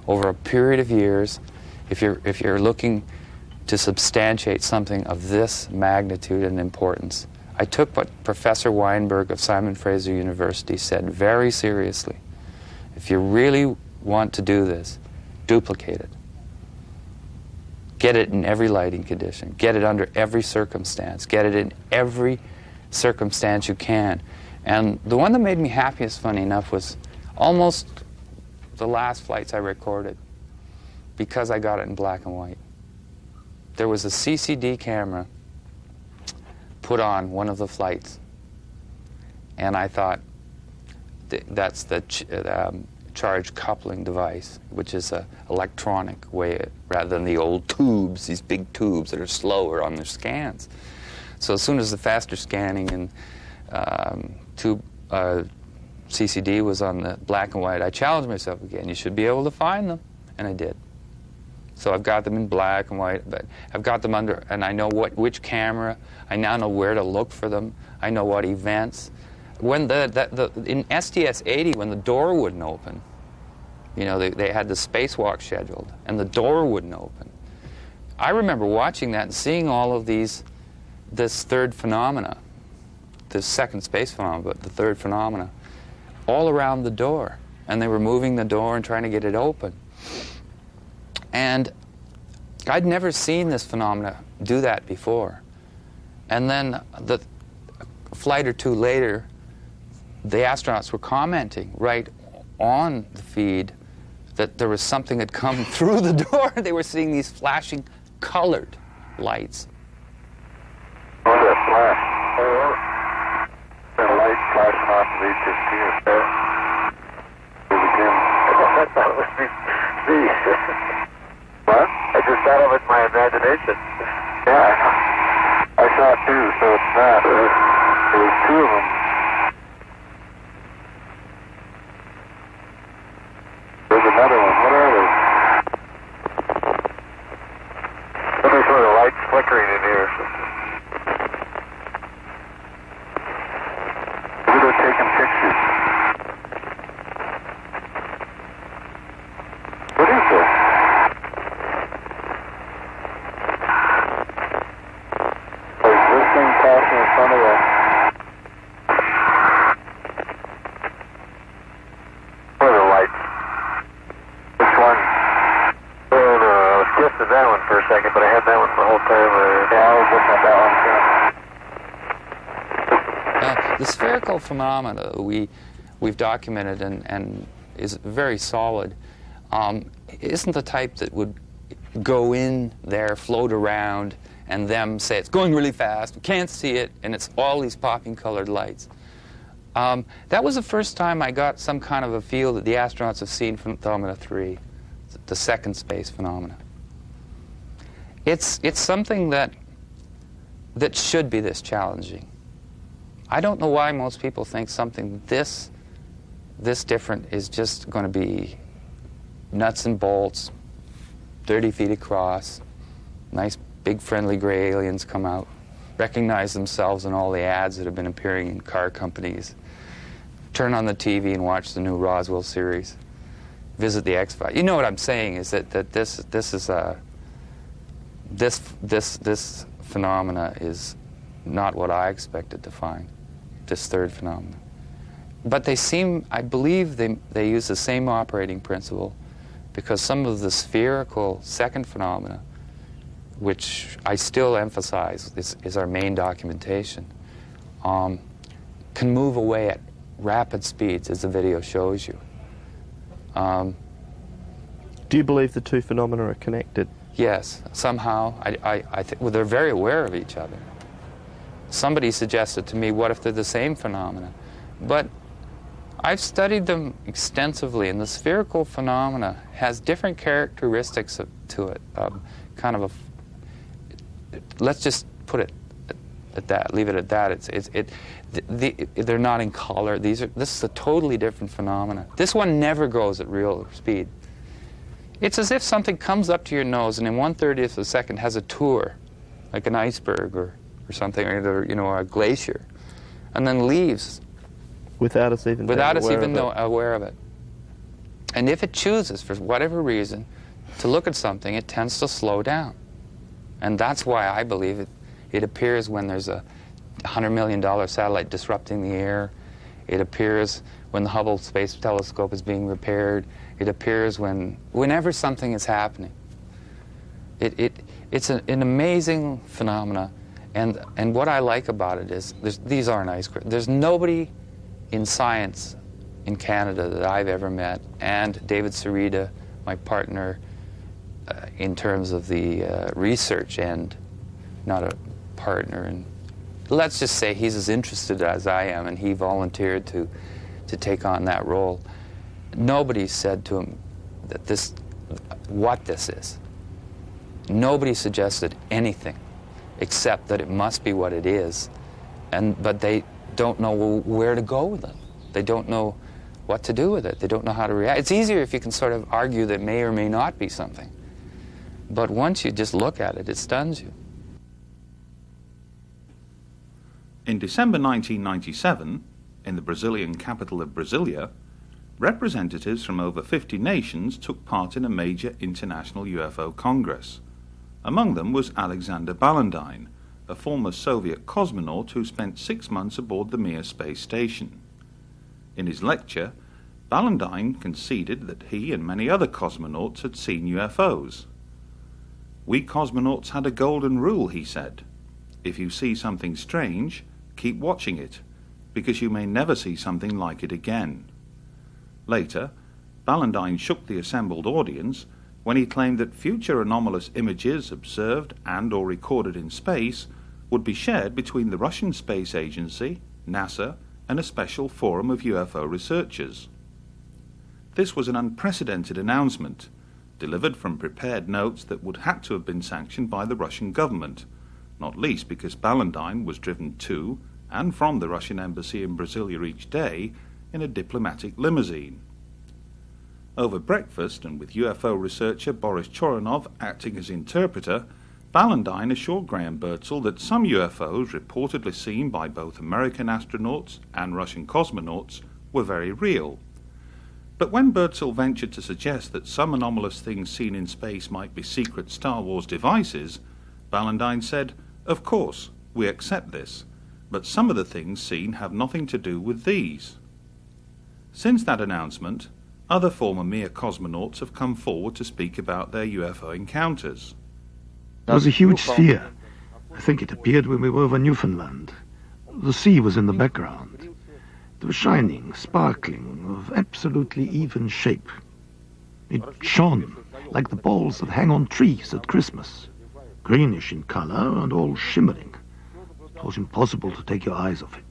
over a period of years if you're looking to substantiate something of this magnitude and importance. I took what Professor Weinberg of Simon Fraser University said very seriously. If you really want to do this, duplicate it. Get it in every lighting condition. Get it under every circumstance. Get it in every circumstance you can. And the one that made me happiest, funny enough, was almost the last flights I recorded, because I got it in black and white. There was a CCD camera put on one of the flights, and I thought that's the charge coupling device, which is an electronic way, rather than the old tubes, these big tubes that are slower on their scans. So as soon as the faster scanning and tube CCD was on the black and white, I challenged myself again. You should be able to find them, and I did. So I've got them in black and white, but I've got them under, and I know which camera. I now know where to look for them. I know what events. When in STS-80, when the door wouldn't open, you know, they had the spacewalk scheduled, and the door wouldn't open. I remember watching that and seeing all of this third phenomena, this second space phenomena, but the third phenomena, all around the door. And they were moving the door and trying to get it open. And I'd never seen this phenomena do that before. And then a flight or two later, the astronauts were commenting right on the feed that there was something had come through the door. They were seeing these flashing colored lights. Oh, that flash. That light flashing off of H-15 there. Again. I thought it was me. What? I just thought of it in my imagination. Yeah, I saw it too, so it's not. There was two of them. There's another one. What are they? Let me show the lights flickering in here. Maybe they're taking pictures. What is this? Passing in front of us. What are the lights? Which one? Oh, no, I was guessing that one for a second, but I had that one the whole time. Yeah, I was looking at that one too. The spherical phenomena we've documented and is very solid. Isn't the type that would go in there, float around, and them say it's going really fast, we can't see it, and it's all these popping colored lights. That was the first time I got some kind of a feel that the astronauts have seen phenomena 3, the second space phenomena. It's something that should be this challenging. I don't know why most people think something this different is just going to be nuts and bolts, 30 feet across, nice big friendly gray aliens come out, recognize themselves in all the ads that have been appearing in car companies, turn on the TV and watch the new Roswell series, visit the X-Files. You know what I'm saying is that this phenomena is not what I expected to find, this third phenomenon. But they seem, I believe they use the same operating principle, because some of the spherical second phenomena, which I still emphasize is our main documentation, can move away at rapid speeds, as the video shows you. Do you believe the two phenomena are connected? Yes, somehow. I think, well, they're very aware of each other. Somebody suggested to me, what if they're the same phenomena? But I've studied them extensively, and the spherical phenomena has different characteristics to it. Kind of let's just put it at that, leave it at that. They're not in color. This is a totally different phenomena. This one never goes at real speed. It's as if something comes up to your nose and in 1/30th of a second has a tour, like an iceberg or something, or a glacier, and then leaves. Without us even aware of it. And if it chooses, for whatever reason, to look at something, it tends to slow down. And that's why I believe it appears when there's a $100 million satellite disrupting the air. It appears when the Hubble Space Telescope is being repaired. It appears whenever something is happening. It's an amazing phenomena. And what I like about it is these aren't ice crystals. There's nobody in science in Canada that I've ever met, and David Sarita, my partner, in terms of the research end, not a partner. And let's just say he's as interested as I am, and he volunteered to take on that role. Nobody said to him that what this is. Nobody suggested anything except that it must be what it is, but they don't know where to go with it. They don't know what to do with it. They don't know how to react. It's easier if you can sort of argue that may or may not be something. But once you just look at it, it stuns you. In December 1997, in the Brazilian capital of Brasilia, representatives from over 50 nations took part in a major international UFO congress. Among them was Alexander Ballantyne, a former Soviet cosmonaut who spent 6 months aboard the Mir space station. In his lecture, Ballantyne conceded that he and many other cosmonauts had seen UFOs. "We cosmonauts had a golden rule," he said. "If you see something strange, keep watching it, because you may never see something like it again." Later, Ballantyne shook the assembled audience when he claimed that future anomalous images observed and or recorded in space would be shared between the Russian Space Agency, NASA, and a special forum of UFO researchers. This was an unprecedented announcement, delivered from prepared notes that would have to have been sanctioned by the Russian government, not least because Ballantyne was driven to and from the Russian embassy in Brasilia each day in a diplomatic limousine. Over breakfast, and with UFO researcher Boris Choronov acting as interpreter, Ballantyne assured Graham Birdsall that some UFOs reportedly seen by both American astronauts and Russian cosmonauts were very real. But when Birdsall ventured to suggest that some anomalous things seen in space might be secret Star Wars devices, Ballantyne said, "Of course, we accept this, but some of the things seen have nothing to do with these." Since that announcement, other former Mir cosmonauts have come forward to speak about their UFO encounters. There was a huge sphere. I think it appeared when we were over Newfoundland. The sea was in the background. It was shining, sparkling, of absolutely even shape. It shone like the balls that hang on trees at Christmas, greenish in color and all shimmering. It was impossible to take your eyes off it.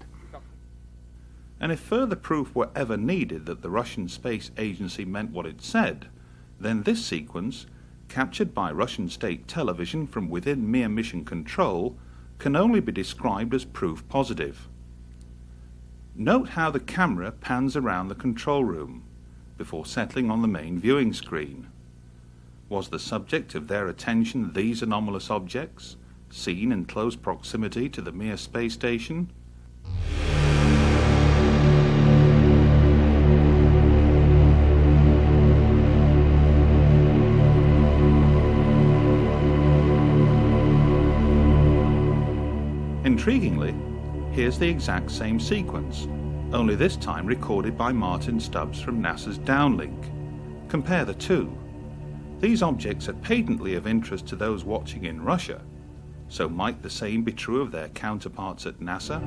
And if further proof were ever needed that the Russian Space Agency meant what it said, then this sequence, captured by Russian state television from within Mir mission control, can only be described as proof positive. Note how the camera pans around the control room before settling on the main viewing screen. Was the subject of their attention these anomalous objects, seen in close proximity to the Mir space station? Intriguingly, here's the exact same sequence, only this time recorded by Martin Stubbs from NASA's downlink. Compare the two. These objects are patently of interest to those watching in Russia, so might the same be true of their counterparts at NASA?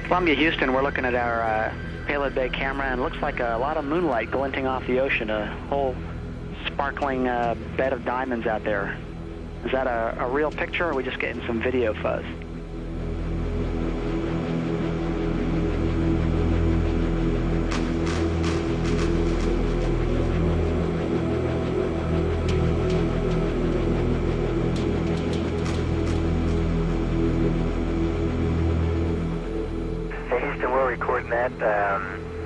Columbia, Houston, we're looking at our payload bay camera, and it looks like a lot of moonlight glinting off the ocean, a whole sparkling bed of diamonds out there. Is that a real picture, or are we just getting some video fuzz?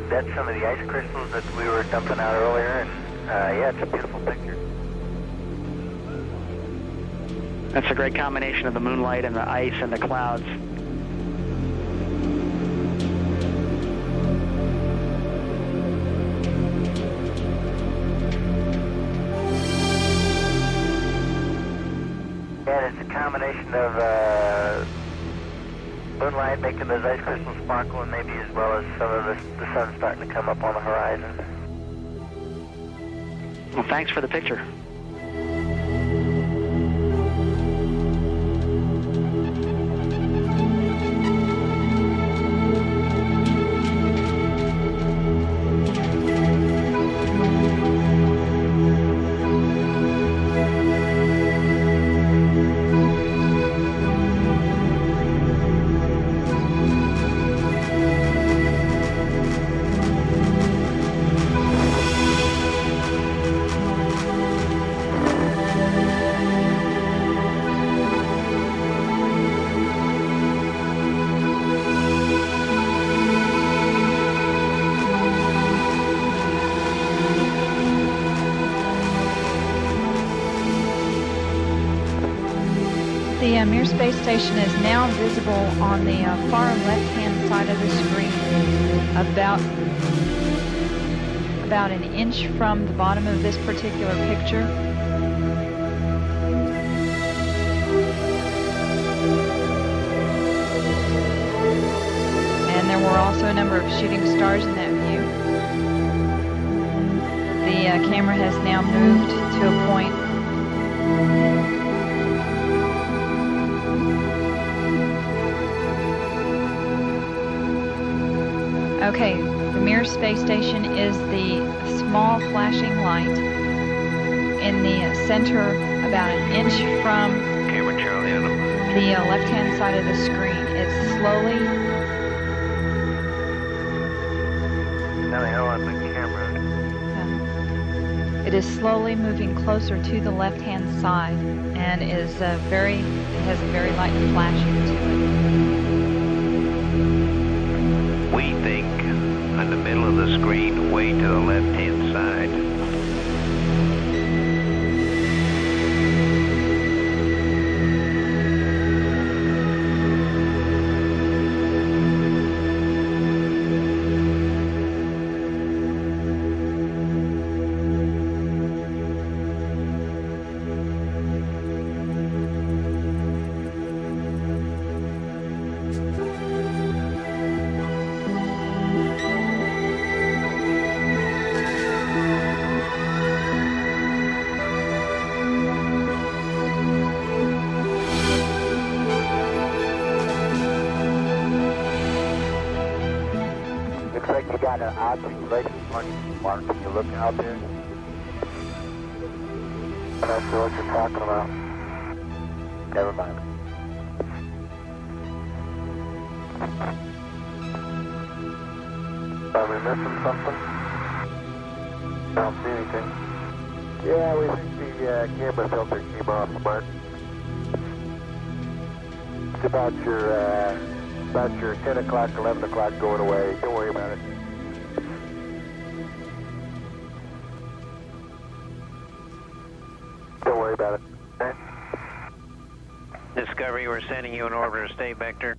That's some of the ice crystals that we were dumping out earlier, and yeah, it's a beautiful picture. That's a great combination of the moonlight and the ice and the clouds. And it's a combination of moonlight making those ice crystals sparkle, and maybe as well as some of the sun starting to come up on the horizon. Well, thanks for the picture. The Mir space station is now visible on the far left-hand side of the screen, about an inch from the bottom of this particular picture. And there were also a number of shooting stars in that view. The camera has now moved to a point Okay, the Mir space station is the small flashing light in the center, about an inch from the left-hand side of the screen. It's slowly... Now the hell on the camera. It is slowly moving closer to the left-hand side and is it has a very light flashing to it. We think in the middle of the screen, way to the left-hand side. got an object right in front of you, Mark. Can you look out there? I'm not sure what you're talking about. Never mind. Are we missing something? I don't see anything. Yeah, we think the camera filter came off, Mark. It's about your 10 o'clock, 11 o'clock going away. Don't worry about it. Don't worry about it. Okay? Discovery, we're sending you an orbiter state vector.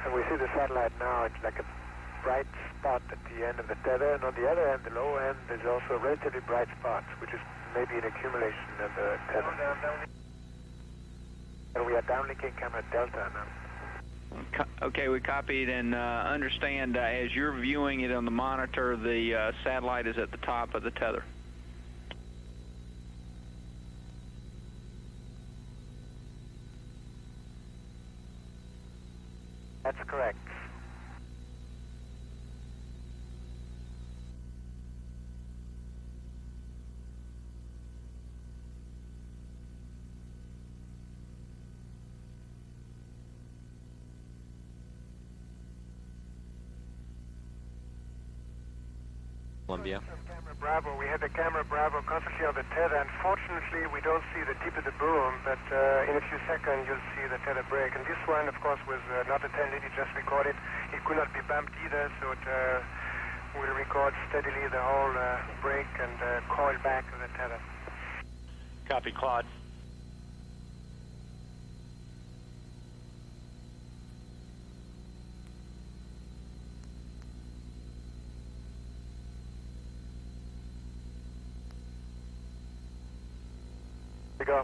And we see the satellite now. It's like a bright spot at the end of the tether, and on the other end, the low end, there's also a relatively bright spot, which is maybe an accumulation of the tether. And we are downlinking camera Delta now. Okay, we copied and understand as you're viewing it on the monitor, the satellite is at the top of the tether. That's correct. Columbia. Camera Bravo. We had the camera Bravo constantly on the tether. Unfortunately, we don't see the tip of the boom, but in a few seconds you'll see the tether break. And this one, of course, was not a 10 lead. It just recorded. It could not be bumped either, so it will record steadily the whole break and coil back of the tether. Copy, Claude. Go.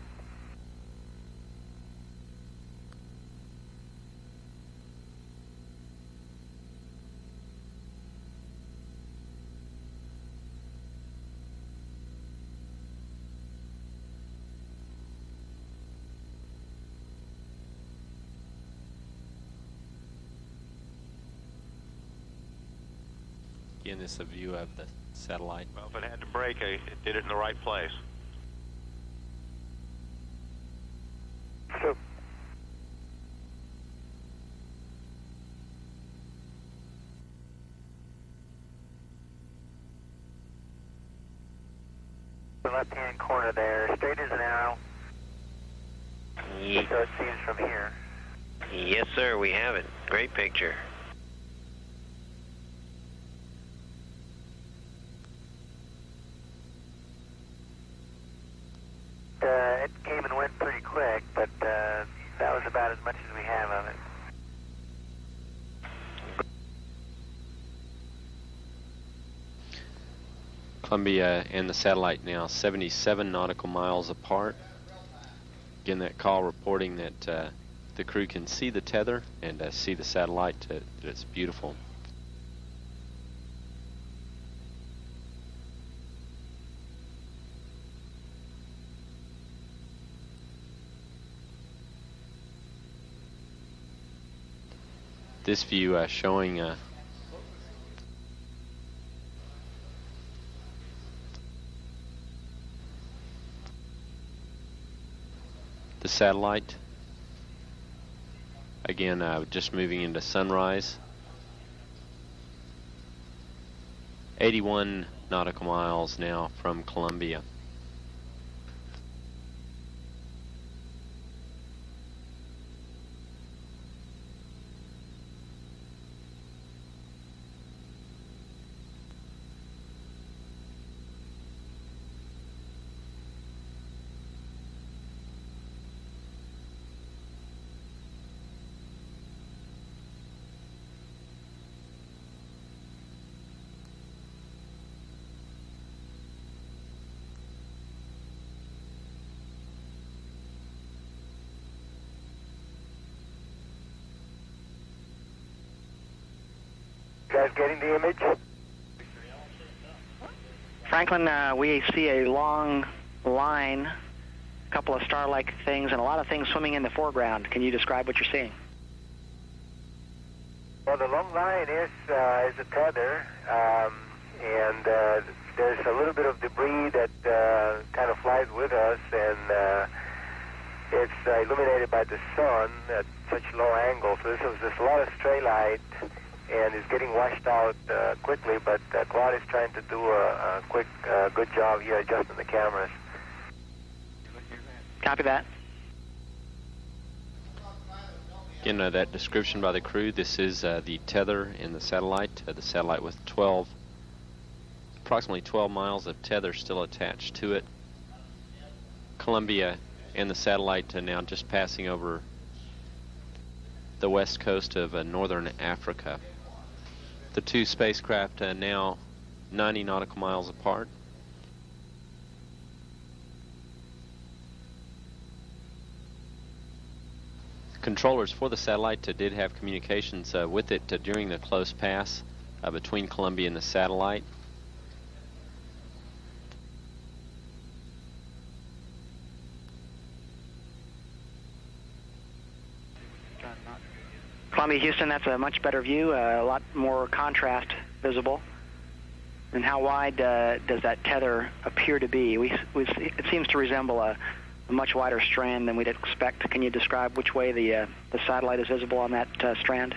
Again, this is a view of the satellite. Well, if it had to break, it did it in the right place. So. The left-hand corner there, straight as an arrow. So it seems from here. Yes, sir, we have it. Great picture. It came and went pretty quick, but that was about as much as we have of it. Columbia and the satellite now 77 nautical miles apart. Again, that call reporting that the crew can see the tether and see the satellite, that it's beautiful. This view showing the satellite. Again, just moving into sunrise. 81 nautical miles now from Columbia. You guys getting the image? Franklin, we see a long line, a couple of star-like things, and a lot of things swimming in the foreground. Can you describe what you're seeing? Well, the long line is a tether, and there's a little bit of debris that kind of flies with us, and it's illuminated by the sun at such low angle. So there's a lot of stray light, and it's getting washed out quickly, but Claude is trying to do a quick, good job here adjusting the cameras. Copy that. Again, that description by the crew, this is the tether in the satellite with approximately 12 miles of tether still attached to it. Columbia and the satellite now just passing over the west coast of northern Africa. The two spacecraft now 90 nautical miles apart. Controllers for the satellite did have communications with it during the close pass between Columbia and the satellite. Columbia, Houston, that's a much better view, a lot more contrast visible. And how wide does that tether appear to be? It seems to resemble a much wider strand than we'd expect. Can you describe which way the satellite is visible on that strand?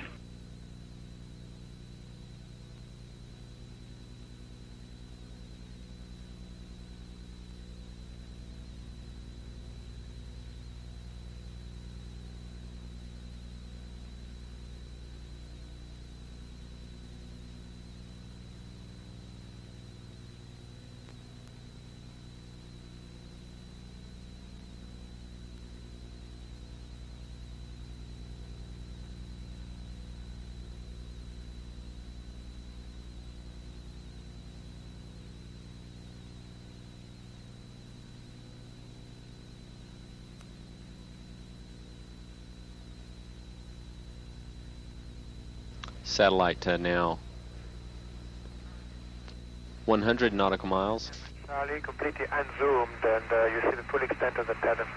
Satellite now 100 nautical miles. Charlie, completely unzoomed, and you see the full extent of the tether.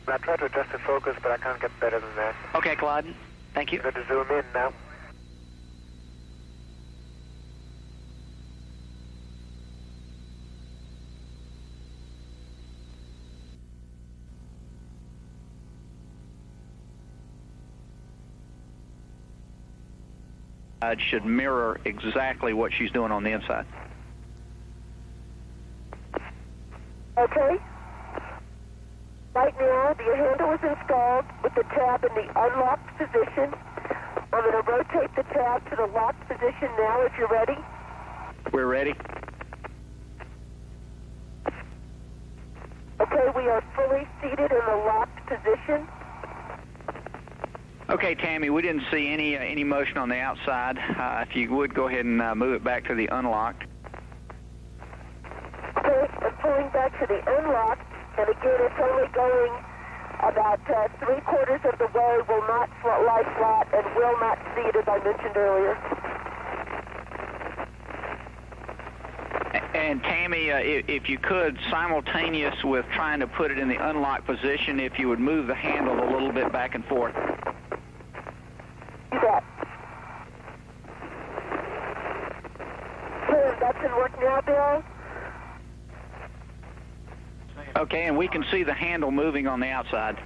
I tried to adjust the focus, but I can't get better than that. Okay, Claude. Thank you. I'm going to zoom in now. It should mirror exactly what she's doing on the inside. Okay. Right now, the handle is installed with the tab in the unlocked position. I'm going to rotate the tab to the locked position now if you're ready. We're ready. Okay, we are fully seated in the locked position. Okay, Tammy, we didn't see any motion on the outside. If you would, go ahead and move it back to the unlocked. Okay, I'm pulling back to the unlocked, and again, it's only going about 3/4 of the way, will not lie flat, and will not seat, as I mentioned earlier. And Tammy, if you could, simultaneous with trying to put it in the unlocked position, if you would move the handle a little bit back and forth. Do that. Okay, that's in work now, Bill. Okay, and we can see the handle moving on the outside.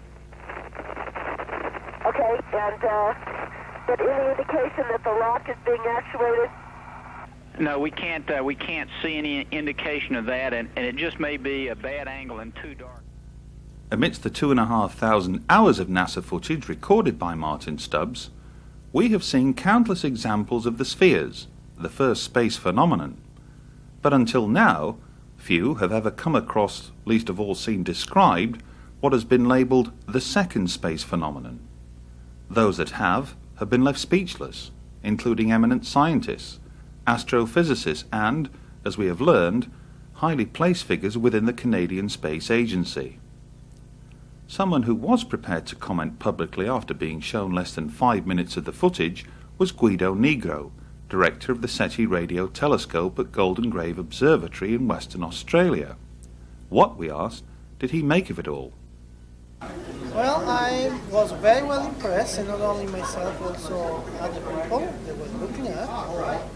Okay, and get any indication that the lock is being actuated? No, we can't see any indication of that, and it just may be a bad angle and too dark. Amidst the 2,500 hours of NASA footage recorded by Martin Stubbs, we have seen countless examples of the spheres, the first space phenomenon. But until now, few have ever come across, least of all seen described, what has been labelled the second space phenomenon. Those that have been left speechless, including eminent scientists, astrophysicists and, as we have learned, highly placed figures within the Canadian Space Agency. Someone who was prepared to comment publicly after being shown less than 5 minutes of the footage was Guido Negro, director of the SETI radio telescope at Golden Grave Observatory in Western Australia. What, we asked, did he make of it all? Well, I was very well impressed, and not only myself, also other people that were looking at.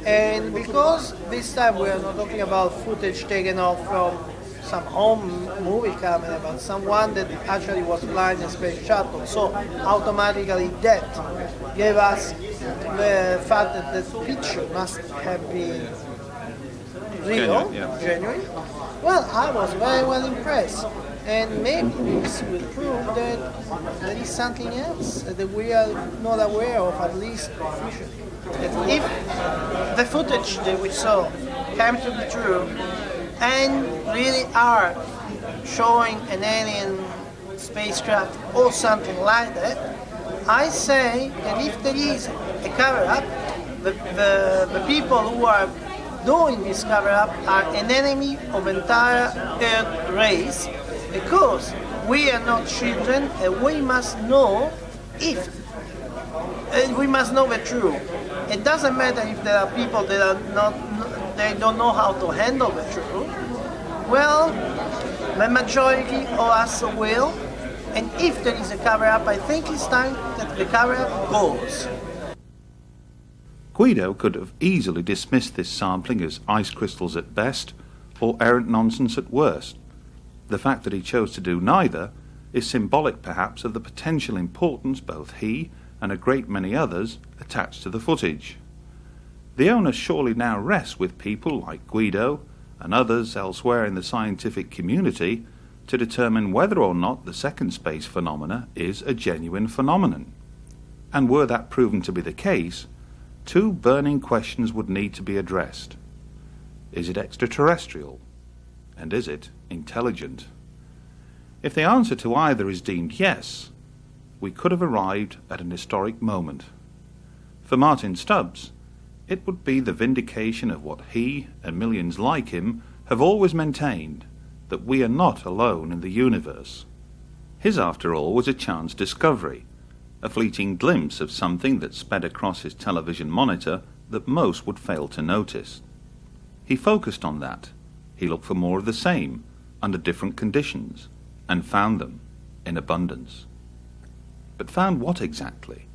And because this time we are not talking about footage taken off from some home movie camera, but someone that actually was flying a space shuttle, so automatically that gave us the fact that the picture must have been real, genuine. Well, I was very well impressed. And maybe this will prove that there is something else that we are not aware of, at least officially. That if the footage that we saw came to be true and really are showing an alien spacecraft or something like that, I say that if there is a cover-up, the people who are doing this cover-up are an enemy of entire Earth race, because we are not children and we must know we must know the truth. It doesn't matter if there are people that are they don't know how to handle the truth. Well, the majority of us will, and if there is a cover-up, I think it's time that the cover-up goes. Guido could have easily dismissed this sampling as ice crystals at best, or errant nonsense at worst. The fact that he chose to do neither is symbolic perhaps of the potential importance both he and a great many others attach to the footage. The onus surely now rests with people like Guido and others elsewhere in the scientific community to determine whether or not the second space phenomena is a genuine phenomenon. And were that proven to be the case, two burning questions would need to be addressed. Is it extraterrestrial? And is it intelligent? If the answer to either is deemed yes, we could have arrived at an historic moment. For Martin Stubbs, it would be the vindication of what he and millions like him have always maintained, that we are not alone in the universe. His, after all, was a chance discovery, a fleeting glimpse of something that sped across his television monitor that most would fail to notice. He focused on that. He looked for more of the same, under different conditions, and found them in abundance. But found what exactly?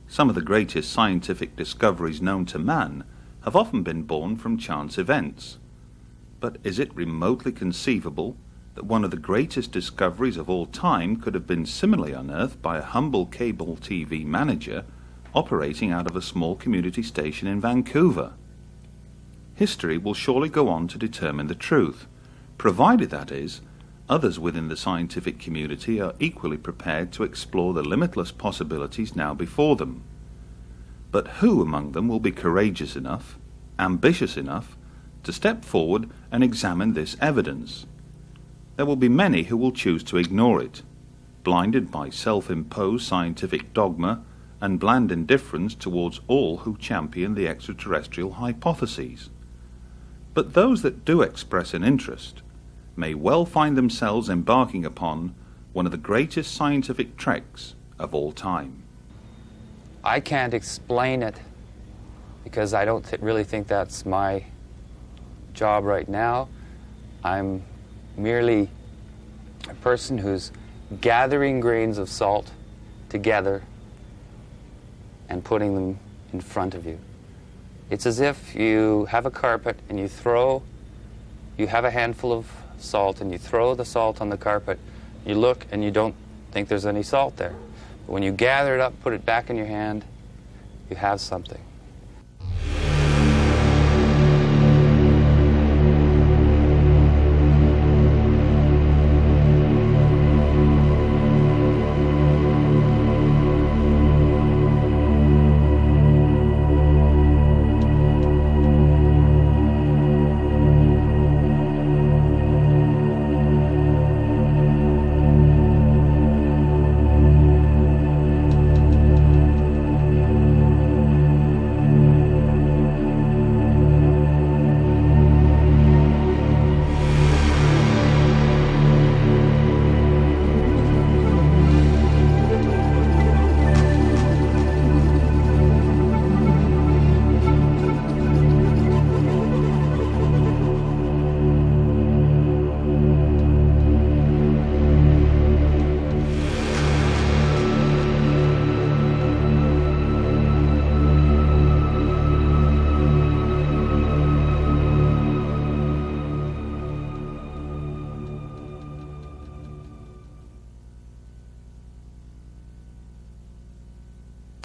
Some of the greatest scientific discoveries known to man have often been born from chance events. But is it remotely conceivable that one of the greatest discoveries of all time could have been similarly unearthed by a humble cable TV manager operating out of a small community station in Vancouver? History will surely go on to determine the truth, provided, that is, others within the scientific community are equally prepared to explore the limitless possibilities now before them. But who among them will be courageous enough, ambitious enough, to step forward and examine this evidence? There will be many who will choose to ignore it, blinded by self-imposed scientific dogma and bland indifference towards all who champion the extraterrestrial hypotheses. But those that do express an interest may well find themselves embarking upon one of the greatest scientific treks of all time. I can't explain it because I don't really think that's my job right now. I'm merely a person who's gathering grains of salt together and putting them in front of you. It's as if you have a carpet and you have a handful of salt and you throw the salt on the carpet, you look and you don't think there's any salt there. But when you gather it up, put it back in your hand, you have something.